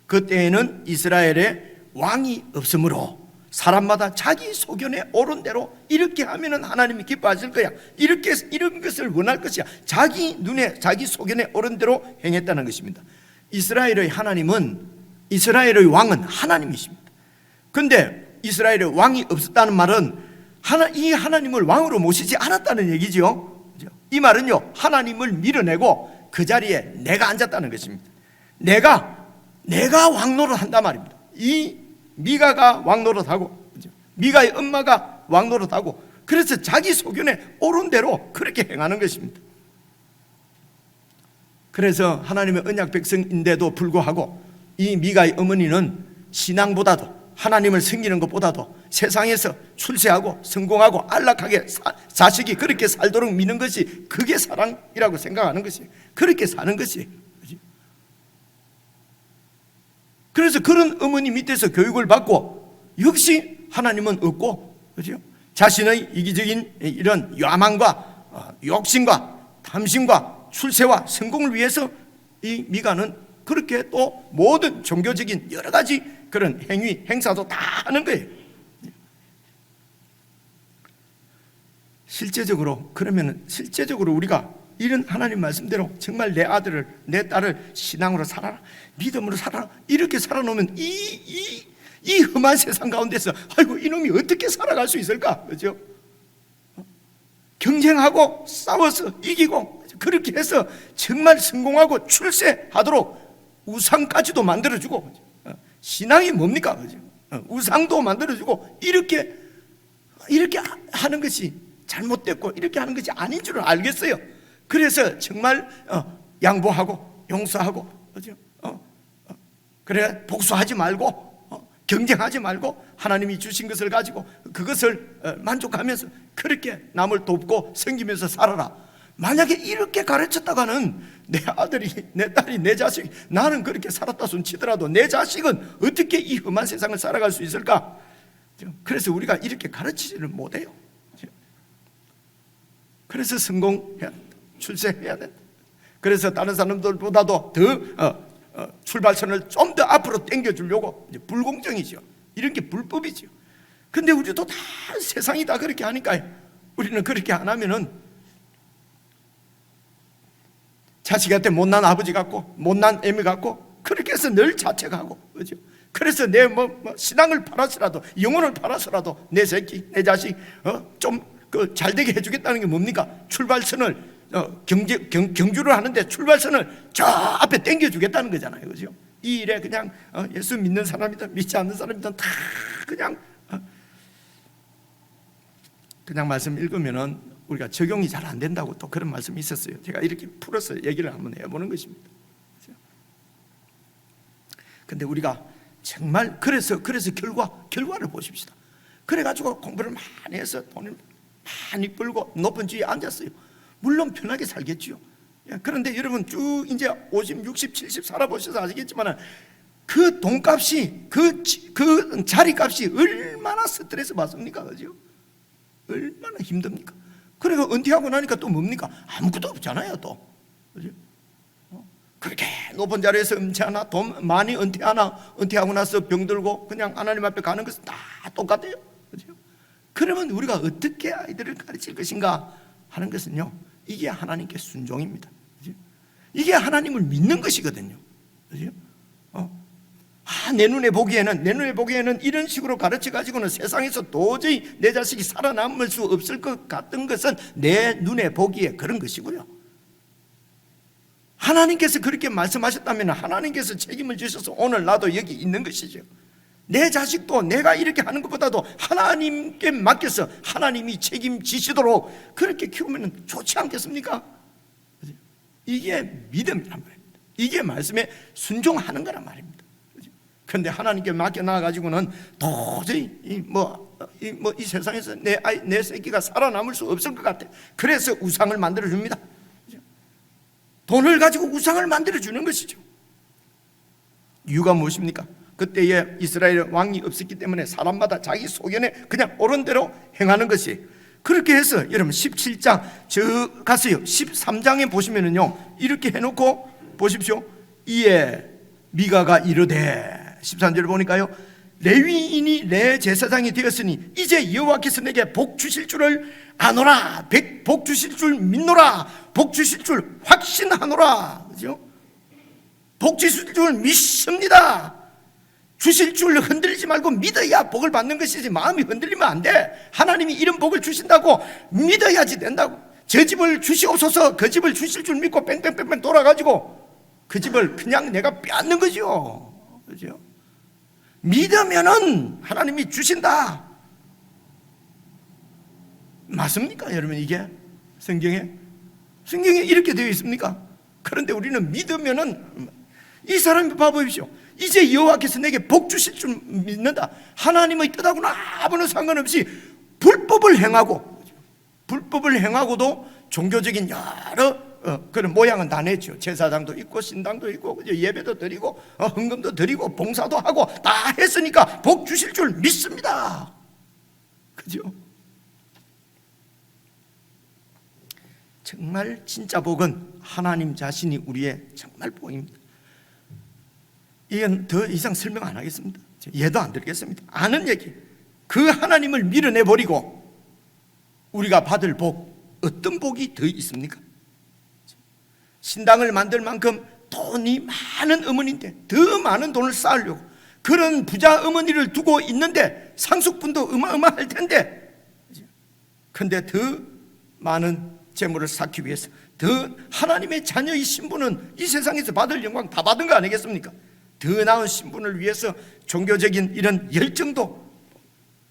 그때에는 이스라엘에 왕이 없으므로 사람마다 자기 소견에 옳은 대로 이렇게 하면은 하나님이 기뻐하실 거야, 이런 것을 원할 것이야, 자기 눈에 자기 소견에 옳은 대로 행했다는 것입니다. 이스라엘의 하나님은, 이스라엘의 왕은 하나님이십니다. 그런데 이스라엘의 왕이 없었다는 말은 이 하나님을 왕으로 모시지 않았다는 얘기죠. 이 말은요, 하나님을 밀어내고 그 자리에 내가 앉았다는 것입니다. 내가 왕노릇 한단 말입니다. 이 미가가 왕노릇하고, 미가의 엄마가 왕노릇하고, 그래서 자기 소견에 옳은 대로 그렇게 행하는 것입니다. 그래서 하나님의 언약 백성인데도 불구하고 이 미가의 어머니는 신앙보다도, 하나님을 섬기는 것보다도 세상에서 출세하고 성공하고 안락하게 자식이 그렇게 살도록 미는 것이, 그게 사랑이라고 생각하는 것이, 그렇게 사는 것이. 그래서 그런 어머니 밑에서 교육을 받고, 역시 하나님은 없고, 그죠? 자신의 이기적인 이런 야망과 욕심과 탐심과 출세와 성공을 위해서 이 미가는 그렇게 또 모든 종교적인 여러 가지 그런 행위, 행사도 다 하는 거예요. 실제적으로 우리가 이런 하나님 말씀대로 정말 내 아들을, 내 딸을 신앙으로 살아라, 믿음으로 살아라, 이렇게 살아놓으면 이 험한 세상 가운데서 아이고 이놈이 어떻게 살아갈 수 있을까? 그죠? 경쟁하고 싸워서 이기고 그렇게 해서 정말 성공하고 출세하도록 우상까지도 만들어주고, 신앙이 뭡니까? 그죠? 우상도 만들어주고, 이렇게 하는 것이 잘못됐고 이렇게 하는 것이 아닌 줄을 알겠어요. 그래서 정말 양보하고 용서하고, 그죠? 그래 복수하지 말고 경쟁하지 말고 하나님이 주신 것을 가지고 그것을 만족하면서 그렇게 남을 돕고 섬기면서 살아라. 만약에 이렇게 가르쳤다가는 내 아들이, 내 딸이, 내 자식이, 나는 그렇게 살았다 손 치더라도 내 자식은 어떻게 이 험한 세상을 살아갈 수 있을까? 그래서 우리가 이렇게 가르치지를 못해요. 그래서 성공해야 된다. 출세해야 된다. 그래서 다른 사람들보다도 더 출발선을 좀 더 앞으로 당겨주려고, 이제 불공정이죠. 이런 게 불법이죠. 근데 우리도 다 세상이 다 그렇게 하니까 우리는 그렇게 안 하면은 자식한테 못난 아버지 같고 못난 애미 같고 그렇게 해서 늘 자책하고, 그죠? 그래서 내 신앙을 팔아서라도, 영혼을 팔아서라도 내 새끼, 내 자식 좀 잘 되게 해주겠다는 게 뭡니까? 출발선을 경주를 하는데 출발선을 저 앞에 당겨주겠다는 거잖아요, 그죠? 이 일에 그냥 예수 믿는 사람이든 믿지 않는 사람이든 다 그냥 말씀 읽으면은 우리가 적용이 잘 안 된다고 또 그런 말씀이 있었어요. 제가 이렇게 풀어서 얘기를 한번 해보는 것입니다. 근데 우리가 정말 그래서 결과를 보십시다. 그래가지고 공부를 많이 해서 돈을 많이 벌고 높은 지위에 앉았어요. 물론 편하게 살겠지요. 그런데 여러분 쭉 이제 50, 60, 70 살아보셔서 아시겠지만 그 돈값이, 그 자리값이 얼마나 스트레스 받습니까? 그죠? 얼마나 힘듭니까? 그리고 은퇴하고 나니까 또 뭡니까? 아무것도 없잖아요, 또. 그죠? 그렇게 높은 자리에서 은퇴하나, 돈 많이 은퇴하나, 은퇴하고 나서 병들고 그냥 하나님 앞에 가는 것은 다 똑같아요. 그죠? 그러면 우리가 어떻게 아이들을 가르칠 것인가 하는 것은요, 이게 하나님께 순종입니다. 그죠? 이게 하나님을 믿는 것이거든요. 그죠? 내 눈에 보기에는 이런 식으로 가르쳐 가지고는 세상에서 도저히 내 자식이 살아남을 수 없을 것 같은 것은 내 눈에 보기에 그런 것이고요. 하나님께서 그렇게 말씀하셨다면 하나님께서 책임을 주셔서 오늘 나도 여기 있는 것이죠. 내 자식도 내가 이렇게 하는 것보다도 하나님께 맡겨서 하나님이 책임지시도록 그렇게 키우면 좋지 않겠습니까? 이게 믿음이란 말입니다. 이게 말씀에 순종하는 거란 말입니다. 그런데 하나님께 맡겨놔 가지고는 도저히 이 세상에서 내 새끼가 살아남을 수 없을 것 같아. 그래서 우상을 만들어 줍니다. 돈을 가지고 우상을 만들어 주는 것이죠. 이유가 무엇입니까? 그때에 이스라엘 왕이 없었기 때문에 사람마다 자기 소견에 그냥 옳은 대로 행하는 것이, 그렇게 해서 여러분 17장 저 가세요. 13장에 보시면은요 이렇게 해놓고 보십시오. 이에 미가가 이르되, 13절을 보니까요, 레위인이 내 제사장이 되었으니 이제 여호와께서 내게 복 주실 줄을 아노라. 복 주실 줄 믿노라. 복 주실 줄 확신하노라. 그죠? 복 주실 줄 믿습니다. 주실 줄 흔들리지 말고 믿어야 복을 받는 것이지 마음이 흔들리면 안 돼. 하나님이 이런 복을 주신다고 믿어야지 된다고. 저 집을 주시옵소서, 그 집을 주실 줄 믿고 뺑뺑뺑뺑 돌아가지고 그 집을 그냥 내가 빼앗는 거죠. 그죠? 믿으면은 하나님이 주신다. 맞습니까, 여러분? 이게 성경에 이렇게 되어 있습니까? 그런데 우리는 믿으면은, 이 사람이 봐보십시오. 이제 여호와께서 내게 복 주실 줄 믿는다. 하나님의 뜻하고는 아무런 상관없이 불법을 행하고도 종교적인 여러 그런 모양은 다 냈죠. 제사장도 있고 신당도 있고 예배도 드리고 헌금도 드리고 봉사도 하고 다 했으니까 복 주실 줄 믿습니다. 그죠? 정말 진짜 복은 하나님 자신이 우리의 정말 복입니다. 이건 더 이상 설명 안 하겠습니다. 예도 안 드리겠습니다. 아는 얘기. 그 하나님을 밀어내버리고 우리가 받을 복, 어떤 복이 더 있습니까? 신당을 만들 만큼 돈이 많은 어머니인데 더 많은 돈을 쌓으려고 그런 부자 어머니를 두고 있는데 상속분도 어마어마할 텐데, 그런데 더 많은 재물을 쌓기 위해서 더 하나님의 자녀의 신분은 이 세상에서 받을 영광 다 받은 거 아니겠습니까? 더 나은 신분을 위해서 종교적인 이런 열정도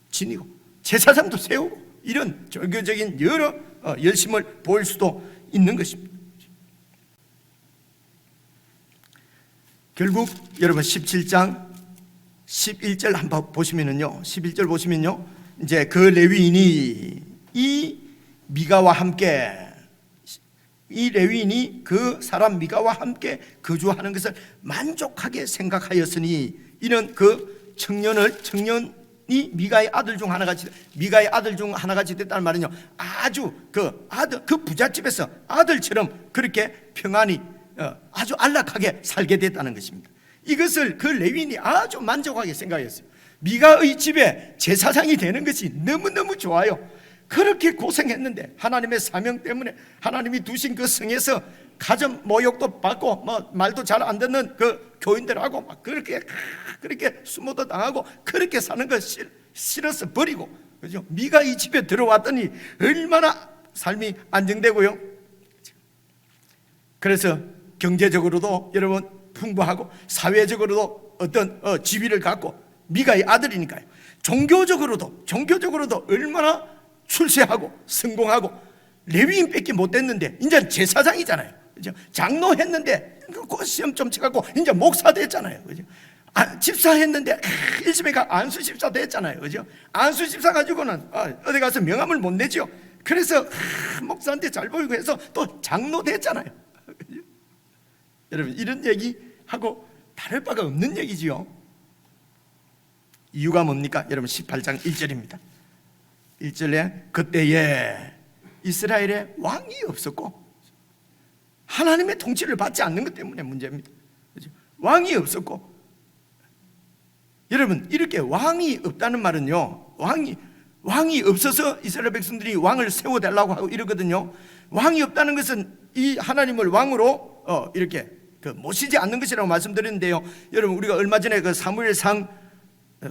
지니고 제사장도 세우고 이런 종교적인 여러 열심을 보일 수도 있는 것입니다. 결국 여러분 17장 11절 한번 보시면은요, 11절 보시면요, 이제 그 레위인이 이 미가와 함께, 이 레위인이 그 사람 미가와 함께 거주하는 것을 만족하게 생각하였으니, 이는 그 청년을 미가의 아들 중 하나같이 됐다는 말은요, 아주 그 부잣집에서 아들처럼 그렇게 평안히 아주 안락하게 살게 됐다는 것입니다. 이것을 그 레위인이 아주 만족하게 생각했어요. 미가의 집에 제사장이 되는 것이 너무너무 좋아요. 그렇게 고생했는데 하나님의 사명 때문에 하나님이 두신 그 성에서 가정 모욕도 받고 말도 잘 안 듣는 그 교인들하고 막 그렇게 수모도 당하고 그렇게 사는 거 싫어서 버리고, 그죠? 미가 이 집에 들어왔더니 얼마나 삶이 안정되고요. 그래서 경제적으로도 여러분 풍부하고 사회적으로도 어떤 지위를 갖고 미가의 아들이니까요. 종교적으로도 얼마나 출세하고 성공하고, 레위인밖에 못 됐는데 이제 제사장이잖아요. 그죠? 장로 했는데 그 시험 좀 쳐갖고 이제 목사 됐잖아요. 그죠? 집사 했는데 일심에 안수 집사 됐잖아요. 그죠? 안수 집사 가지고는 어디 가서 명함을 못 내죠. 그래서 목사한테 잘 보이고 해서 또 장로 됐잖아요. 그죠? 여러분, 이런 얘기하고 다를 바가 없는 얘기지요. 이유가 뭡니까? 여러분, 18장 1절입니다. 1절에 그때에 이스라엘에 왕이 없었고 하나님의 통치를 받지 않는 것 때문에 문제입니다. 그렇죠? 왕이 없었고, 여러분, 이렇게 왕이 없다는 말은요, 왕이 없어서 이스라엘 백성들이 왕을 세워달라고 하고 이러거든요. 왕이 없다는 것은 이 하나님을 왕으로 이렇게 모시지 않는 것이라고 말씀드렸는데요. 여러분, 우리가 얼마 전에 그 사무엘상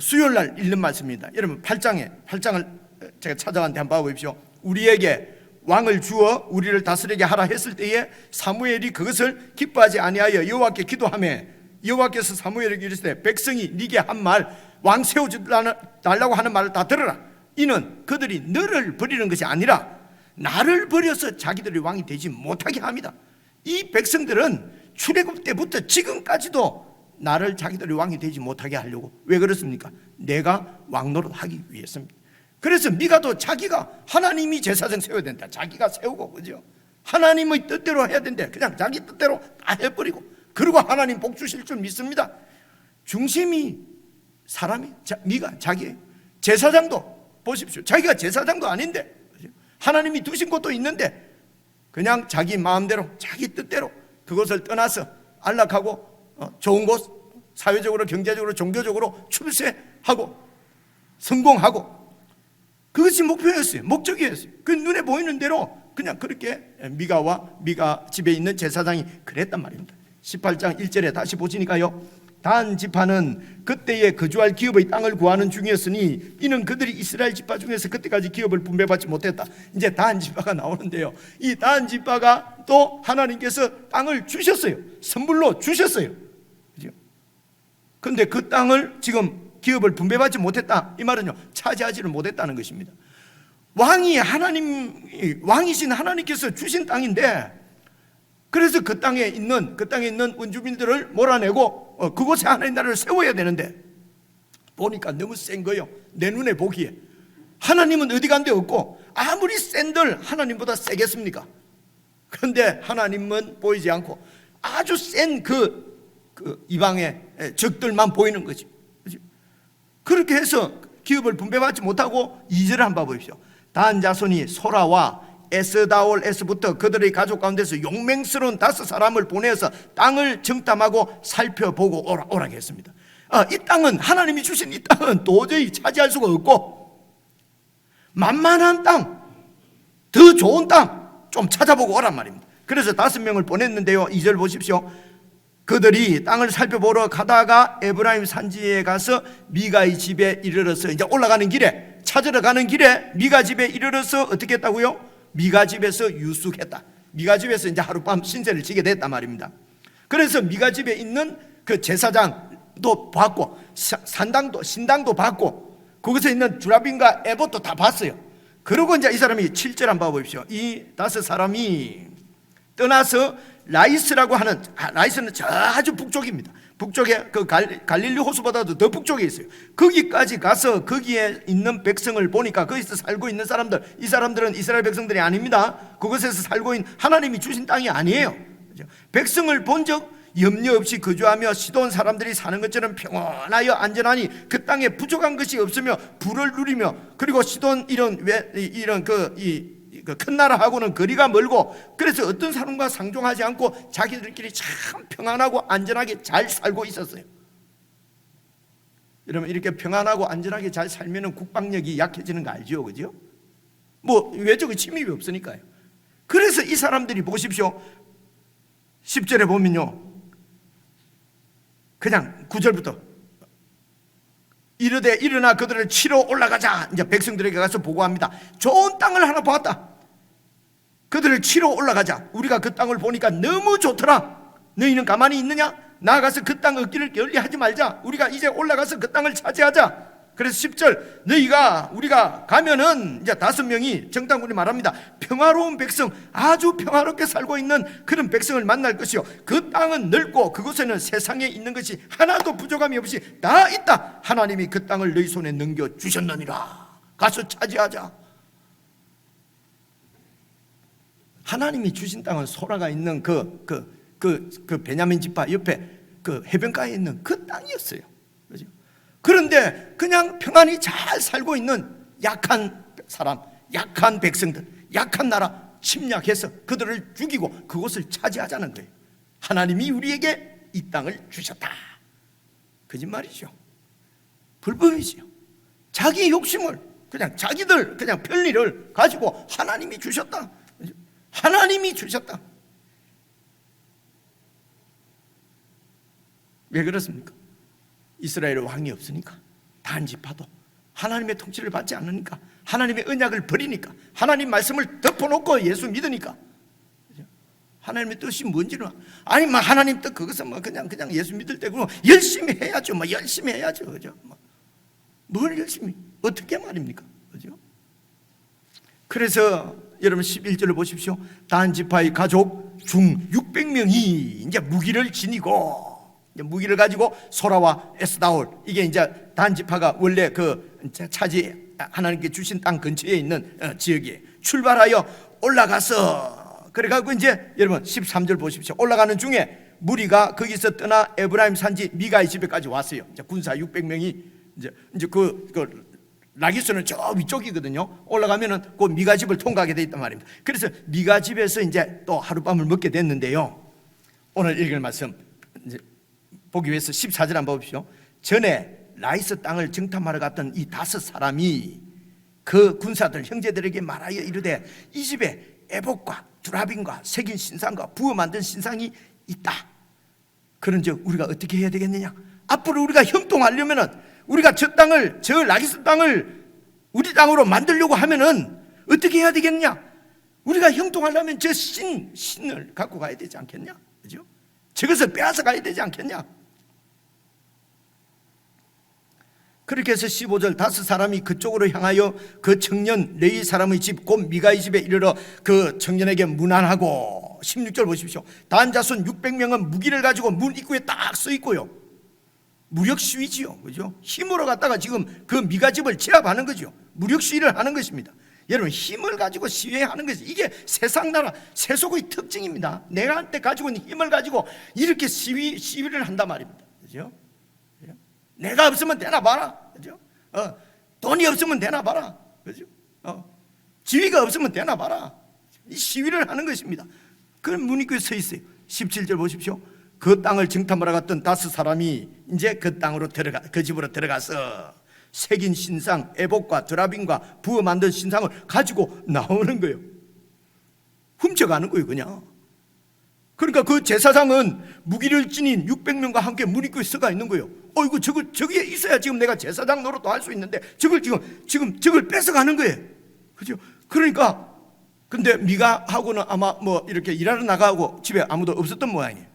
수요일날 읽는 말씀입니다. 여러분, 8장을 제가 찾아왔는데 한번 봐보십시오. 우리에게 왕을 주어 우리를 다스리게 하라 했을 때에 사무엘이 그것을 기뻐하지 아니하여 여호와께 기도하며 여호와께서 사무엘에게 이르시되 백성이 네게 한 말 왕 세워달라고 하는 말을 다 들어라. 이는 그들이 너를 버리는 것이 아니라 나를 버려서 자기들이 왕이 되지 못하게 합니다. 이 백성들은 출애굽 때부터 지금까지도 나를 자기들이 왕이 되지 못하게 하려고. 왜 그렇습니까? 내가 왕 노릇하기 위해서입니다. 그래서 미가도 자기가 하나님이 제사장 세워야 된다, 자기가 세우고, 그죠? 하나님의 뜻대로 해야 된대. 그냥 자기 뜻대로 다 해버리고, 그리고 하나님 복 주실 줄 믿습니다. 중심이 사람이 미가 자기예요. 제사장도 보십시오. 자기가 제사장도 아닌데, 그죠? 하나님이 두신 것도 있는데 그냥 자기 마음대로 자기 뜻대로 그것을 떠나서 안락하고 좋은 곳, 사회적으로 경제적으로 종교적으로 출세하고 성공하고, 그것이 목표였어요. 목적이었어요. 그 눈에 보이는 대로 그냥 그렇게 미가 집에 있는 제사장이 그랬단 말입니다. 18장 1절에 다시 보시니까요, 단 지파는 그때에 거주할 기업의 땅을 구하는 중이었으니 이는 그들이 이스라엘 지파 중에서 그때까지 기업을 분배받지 못했다. 이제 단 지파가 나오는데요, 이 단 지파가 또 하나님께서 땅을 주셨어요. 선물로 주셨어요. 그런데 그 땅을 지금 기업을 분배받지 못했다, 이 말은요, 차지하지를 못했다는 것입니다. 왕이신 하나님께서 주신 땅인데, 그래서 그 땅에 있는 원주민들을 몰아내고 그곳에 하나님 나라를 세워야 되는데, 보니까 너무 센 거예요. 내 눈에 보기에 하나님은 어디 간 데 없고, 아무리 센들 하나님보다 세겠습니까? 그런데 하나님은 보이지 않고 아주 센 그 이방의 적들만 보이는 거죠. 그렇게 해서 기업을 분배받지 못하고 2절을 한번 봐보십시오. 단 자손이 소라와 에스다올에서부터 그들의 가족 가운데서 용맹스러운 5사람을 보내서 땅을 정탐하고 살펴보고 오라게 했습니다. 이 땅은, 하나님이 주신 이 땅은 도저히 차지할 수가 없고, 만만한 땅, 더 좋은 땅 좀 찾아보고 오란 말입니다. 그래서 5명을 보냈는데요, 2절 보십시오. 그들이 땅을 살펴보러 가다가 에브라임 산지에 가서 미가의 집에 이르러서, 이제 올라가는 길에, 찾으러 가는 길에 미가 집에 이르러서 어떻게 했다고요? 미가 집에서 유숙했다. 미가 집에서 이제 하룻밤 신세를 지게 됐단 말입니다. 그래서 미가 집에 있는 그 제사장도 봤고, 신당도 봤고, 거기서 있는 주라빈과 에봇도 다 봤어요. 그러고 이제 이 사람이 7절 한번 봐보십시오. 이 5사람이 떠나서 라이스라고 하는, 라이스는 저 아주 북쪽입니다. 북쪽에 그 갈릴리 호수보다도 더 북쪽에 있어요. 거기까지 가서 거기에 있는 백성을 보니까 거기서 살고 있는 사람들, 이 사람들은 이스라엘 백성들이 아닙니다. 그곳에서 살고 있는, 하나님이 주신 땅이 아니에요. 백성을 본 적 염려 없이 거주하며 시돈 사람들이 사는 것처럼 평안하여 안전하니 그 땅에 부족한 것이 없으며 부를 누리며, 그리고 시돈 이런 큰 나라하고는 거리가 멀고, 그래서 어떤 사람과 상종하지 않고 자기들끼리 참 평안하고 안전하게 잘 살고 있었어요. 여러분, 이렇게 평안하고 안전하게 잘 살면 국방력이 약해지는 거 알죠? 그죠? 뭐 외적의 침입이 없으니까요. 그래서 이 사람들이 보십시오, 10절에 보면요, 그냥 9절부터 이르되 일어나 그들을 치러 올라가자. 이제 백성들에게 가서 보고합니다. 좋은 땅을 하나 보았다. 그들을 치러 올라가자. 우리가 그 땅을 보니까 너무 좋더라. 너희는 가만히 있느냐? 나아가서 그 땅 얻기를 게을리하지 말자. 우리가 이제 올라가서 그 땅을 차지하자. 그래서 10절, 우리가 가면은 이제 5명이 정당군이 말합니다. 평화로운 백성, 아주 평화롭게 살고 있는 그런 백성을 만날 것이요, 그 땅은 넓고 그곳에는 세상에 있는 것이 하나도 부족함이 없이 다 있다. 하나님이 그 땅을 너희 손에 넘겨주셨느니라. 가서 차지하자. 하나님이 주신 땅은 소라가 있는 그 베냐민 지파 옆에 그 해변가에 있는 그 땅이었어요. 그렇죠? 그런데 그냥 평안히 잘 살고 있는 약한 사람, 약한 백성들, 약한 나라 침략해서 그들을 죽이고 그곳을 차지하자는 거예요. 하나님이 우리에게 이 땅을 주셨다. 거짓말이죠. 불법이죠. 자기 욕심을, 그냥 자기들 그냥 편리를 가지고 하나님이 주셨다. 하나님이 주셨다. 왜 그렇습니까? 이스라엘 왕이 없으니까, 단지파도 하나님의 통치를 받지 않으니까, 하나님의 언약을 버리니까, 하나님 말씀을 덮어놓고 예수 믿으니까. 하나님의 뜻이 뭔지는, 아니 막 하나님 뜻 그것은 뭐 그냥 예수 믿을 때 그럼 열심히 해야죠. 뭐 열심히 해야죠. 그죠? 뭘 열심히, 어떻게 말입니까? 그죠? 그래서 여러분 11절을 보십시오. 단지파의 가족 중 600명이 이제 무기를 지니고, 무기를 가지고 소라와 에스다올, 이게 이제 단지파가 원래 그 차지 하나님께 주신 땅 근처에 있는 지역에 출발하여 올라가서, 그래가지고 이제 여러분 13절 보십시오. 올라가는 중에 무리가 거기서 떠나 에브라임 산지 미가의 집에까지 왔어요. 이제 군사 600명이 이제 그 라기스는 저 위쪽이거든요. 올라가면은 그 미가 집을 통과하게 돼 있단 말입니다. 그래서 미가 집에서 이제 또 하룻밤을 먹게 됐는데요. 오늘 읽을 말씀 이제 보기 위해서 14절 한번 보십시오. 전에 라이스 땅을 정탐하러 갔던 이 5사람이 그 군사들 형제들에게 말하여 이르되 이 집에 에봇과 두라빔과 새긴 신상과 부어 만든 신상이 있다. 그런즉 우리가 어떻게 해야 되겠느냐? 앞으로 우리가 형통하려면은, 우리가 저 땅을, 저 라기스 땅을 우리 땅으로 만들려고 하면은 어떻게 해야 되겠느냐? 우리가 형통하려면 저 신을 갖고 가야 되지 않겠냐? 그죠? 저것을 빼앗아 가야 되지 않겠냐? 그렇게 해서 15절 5사람이 그쪽으로 향하여 그 청년 레위 사람의 집 곧 미가의 집에 이르러 그 청년에게 문안하고, 16절 보십시오. 단 자손 600명은 무기를 가지고 문 입구에 딱 서 있고요. 무력 시위지요. 그죠? 힘으로 갖다가 지금 그 미가 집을 제압하는 거죠. 무력 시위를 하는 것입니다. 여러분, 힘을 가지고 시위하는 것이 이게 세상 나라 세속의 특징입니다. 내가 한테 가지고 있는 힘을 가지고 이렇게 시위를 한단 말입니다. 그죠? 내가 없으면 되나 봐라. 그죠? 돈이 없으면 되나 봐라. 그죠? 지위가 없으면 되나 봐라. 이 시위를 하는 것입니다. 그런 문 입구에 서 있어요. 17절 보십시오. 그 땅을 정탐하러 갔던 5사람이 이제 그 땅으로 그 집으로 들어가서 새긴 신상 에봇과 드라빔과 부어 만든 신상을 가지고 나오는 거예요. 훔쳐가는 거예요, 그냥. 그러니까 그 제사장은 무기를 지닌 600명과 함께 문 입구에 서가 있는 거예요. 이거 저기에 있어야 지금 내가 제사장 노릇도 할 수 있는데 저걸 뺏어가는 거예요. 그죠? 그러니까 근데 미가하고는 아마 뭐 이렇게 일하러 나가고 집에 아무도 없었던 모양이에요.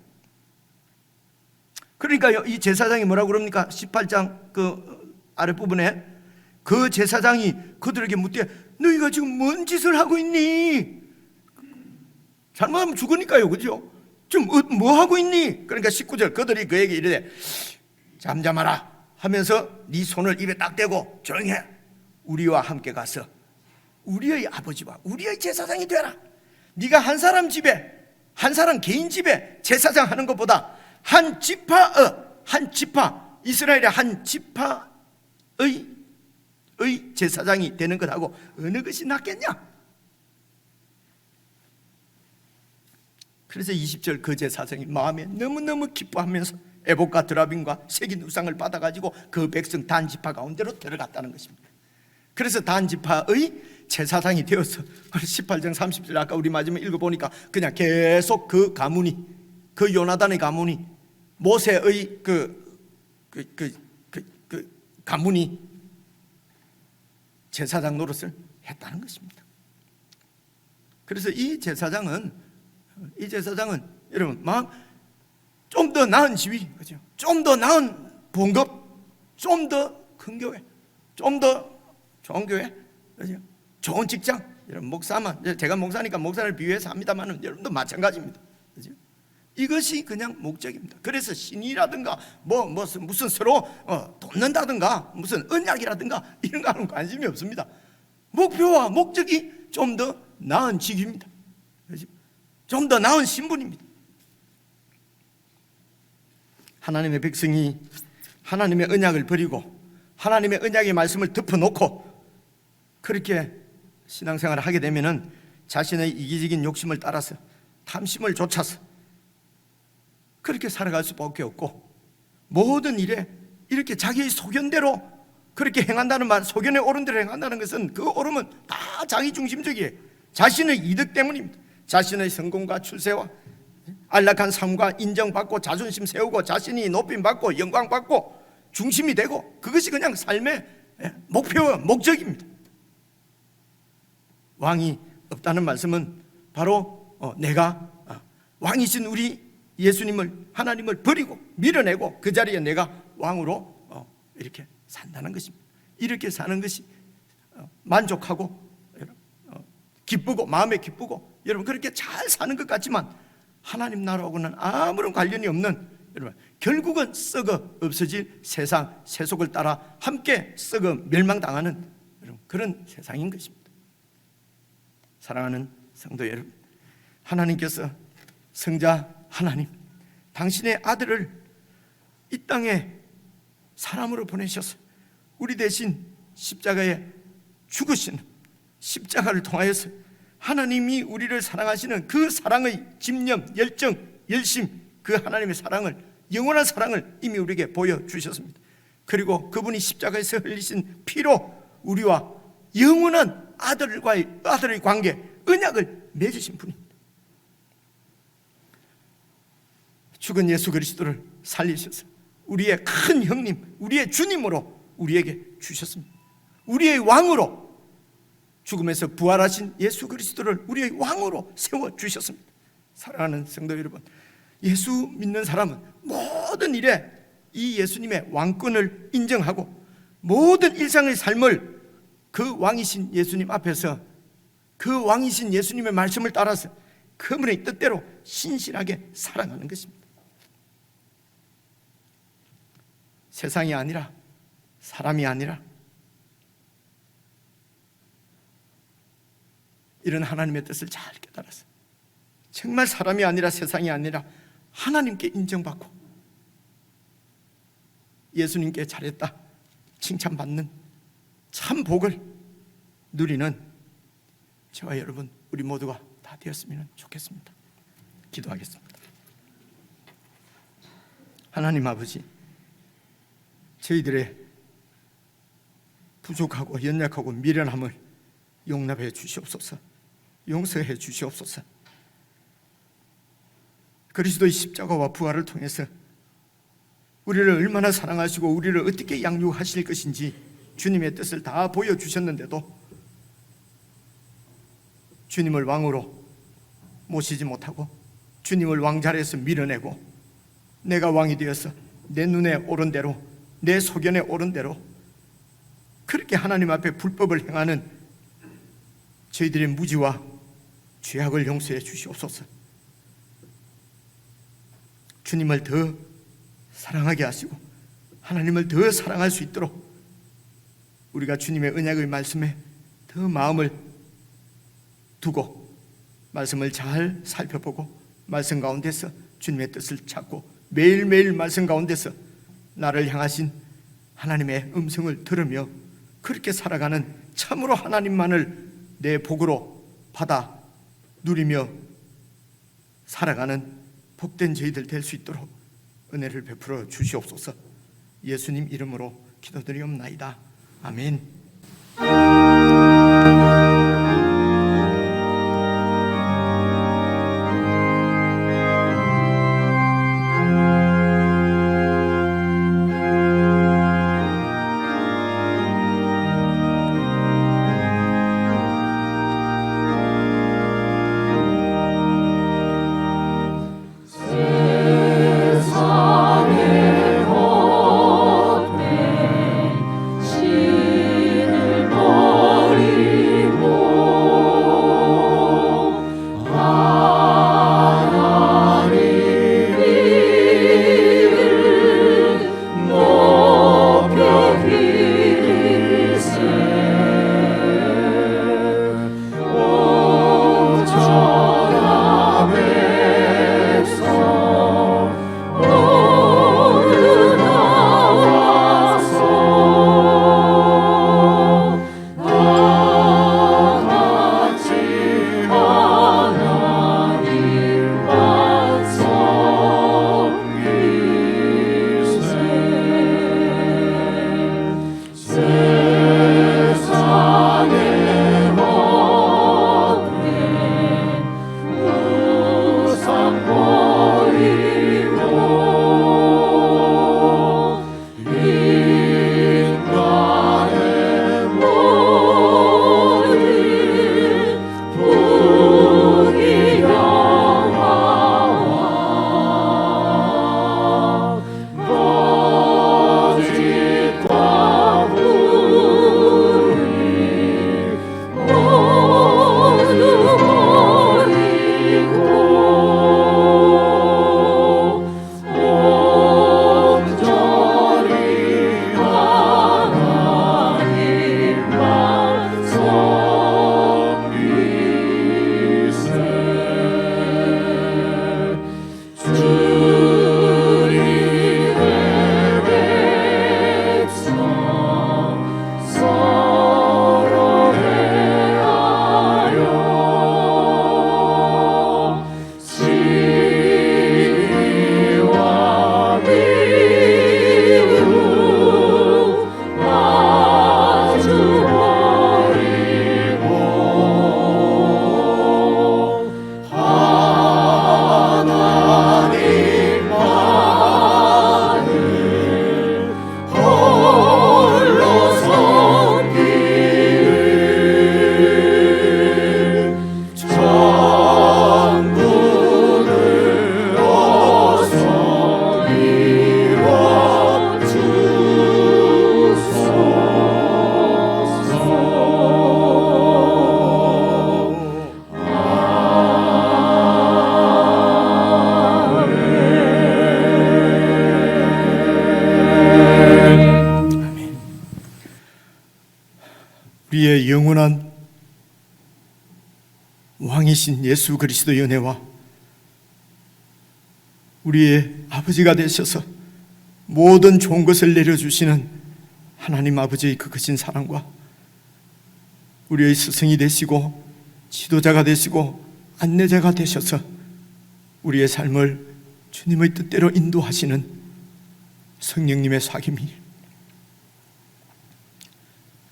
그러니까 이 제사장이 뭐라고 그럽니까? 18장 그 아랫부분에 그 제사장이 그들에게 묻되 너희가 지금 뭔 짓을 하고 있니? 잘못하면 죽으니까요. 그죠? 지금 뭐 하고 있니? 그러니까 19절 그들이 그에게 이르되 잠잠하라 하면서 네 손을 입에 딱 대고 조용히 해. 우리와 함께 가서 우리의 아버지와 우리의 제사장이 되라. 네가 한 사람 집에, 한 사람 개인 집에 제사장 하는 것보다 한 지파 이스라엘의 한 지파의 제사장이 되는 것하고 어느 것이 낫겠냐? 그래서 20절 그 제사장이 마음에 너무너무 기뻐하면서 에봇과 드라빔과 새긴 우상을 받아가지고 그 백성 단 지파 가운데로 들어갔다는 것입니다. 그래서 단 지파의 제사장이 되어서 18장 30절 아까 우리 마지막에 읽어보니까 그냥 계속 그 가문이, 그 요나단의 가문이, 모세의 그 가문이 제사장 노릇을 했다는 것입니다. 그래서 이 제사장은 여러분 마음 좀 더 나은 지위, 그죠? 좀 더 나은 봉급, 좀 더 큰 교회, 좀 더 좋은 교회, 그죠? 좋은 직장. 여러분 목사만, 제가 목사니까 목사를 비유해서 합니다만 여러분도 마찬가지입니다. 그죠? 이것이 그냥 목적입니다. 그래서 신이라든가 무슨 서로 돕는다든가 무슨 언약이라든가 이런 거는 관심이 없습니다. 목표와 목적이 좀 더 나은 직위입니다. 좀 더 나은 신분입니다. 하나님의 백성이 하나님의 언약을 버리고 하나님의 언약의 말씀을 덮어놓고 그렇게 신앙생활을 하게 되면은 자신의 이기적인 욕심을 따라서 탐심을 좇아서 그렇게 살아갈 수밖에 없고, 모든 일에 이렇게 자기의 소견대로 그렇게 행한다는 말, 소견에 옳은 대로 행한다는 것은 그 옳음은 다 자기중심적이에요. 자신의 이득 때문입니다. 자신의 성공과 출세와 안락한 삶과 인정받고 자존심 세우고 자신이 높임받고 영광받고 중심이 되고, 그것이 그냥 삶의 목표와 목적입니다. 왕이 없다는 말씀은 바로 내가 왕이신 우리 예수님을, 하나님을 버리고 밀어내고 그 자리에 내가 왕으로 이렇게 산다는 것입니다. 이렇게 사는 것이 만족하고 기쁘고 마음에 기쁘고 여러분 그렇게 잘 사는 것 같지만 하나님 나라하고는 아무런 관련이 없는, 여러분 결국은 썩어 없어질 세상 세속을 따라 함께 썩어 멸망당하는 여러분 그런 세상인 것입니다. 사랑하는 성도 여러분, 하나님께서 성자 하나님, 당신의 아들을 이 땅에 사람으로 보내셔서 우리 대신 십자가에 죽으시는, 십자가를 통하여서 하나님이 우리를 사랑하시는 그 사랑의 집념, 열정, 열심, 그 하나님의 사랑을, 영원한 사랑을 이미 우리에게 보여주셨습니다. 그리고 그분이 십자가에서 흘리신 피로 우리와 영원한 아들의 관계, 언약을 맺으신 분입니다. 죽은 예수 그리스도를 살리셔서 우리의 큰 형님, 우리의 주님으로 우리에게 주셨습니다. 우리의 왕으로, 죽음에서 부활하신 예수 그리스도를 우리의 왕으로 세워주셨습니다. 사랑하는 성도 여러분, 예수 믿는 사람은 모든 일에 이 예수님의 왕권을 인정하고 모든 일상의 삶을 그 왕이신 예수님 앞에서 그 왕이신 예수님의 말씀을 따라서 그분의 뜻대로 신실하게 살아가는 것입니다. 세상이 아니라, 사람이 아니라, 이런 하나님의 뜻을 잘 깨달아서 정말 사람이 아니라 세상이 아니라 하나님께 인정받고 예수님께 잘했다 칭찬받는 참 복을 누리는 저와 여러분 우리 모두가 다 되었으면 좋겠습니다. 기도하겠습니다. 하나님 아버지, 저희들의 부족하고 연약하고 미련함을 용납해 주시옵소서. 용서해 주시옵소서. 그리스도의 십자가와 부활을 통해서 우리를 얼마나 사랑하시고 우리를 어떻게 양육하실 것인지 주님의 뜻을 다 보여주셨는데도 주님을 왕으로 모시지 못하고 주님을 왕자리에서 밀어내고 내가 왕이 되어서 내 눈에 오른 대로, 내 소견에 오른 대로 그렇게 하나님 앞에 불법을 행하는 저희들의 무지와 죄악을 용서해 주시옵소서. 주님을 더 사랑하게 하시고 하나님을 더 사랑할 수 있도록 우리가 주님의 언약의 말씀에 더 마음을 두고 말씀을 잘 살펴보고 말씀 가운데서 주님의 뜻을 찾고 매일매일 말씀 가운데서 나를 향하신 하나님의 음성을 들으며 그렇게 살아가는 참으로 하나님만을 내 복으로 받아 누리며 살아가는 복된 저희들 될 수 있도록 은혜를 베풀어 주시옵소서. 예수님 이름으로 기도드리옵나이다. 아멘. 우리의 영원한 왕이신 예수 그리스도의 은혜와 우리의 아버지가 되셔서 모든 좋은 것을 내려주시는 하나님 아버지의 그 크신 사랑과 우리의 스승이 되시고 지도자가 되시고 안내자가 되셔서 우리의 삶을 주님의 뜻대로 인도하시는 성령님의 사귐이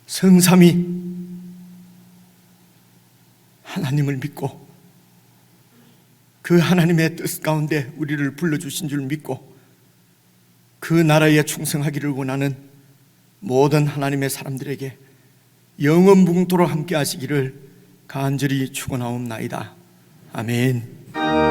성삼위 하나님을 믿고 그 하나님의 뜻 가운데 우리를 불러주신 줄 믿고 그 나라에 충성하기를 원하는 모든 하나님의 사람들에게 영원붕토록 함께 하시기를 간절히 축원하옵나이다. 아멘.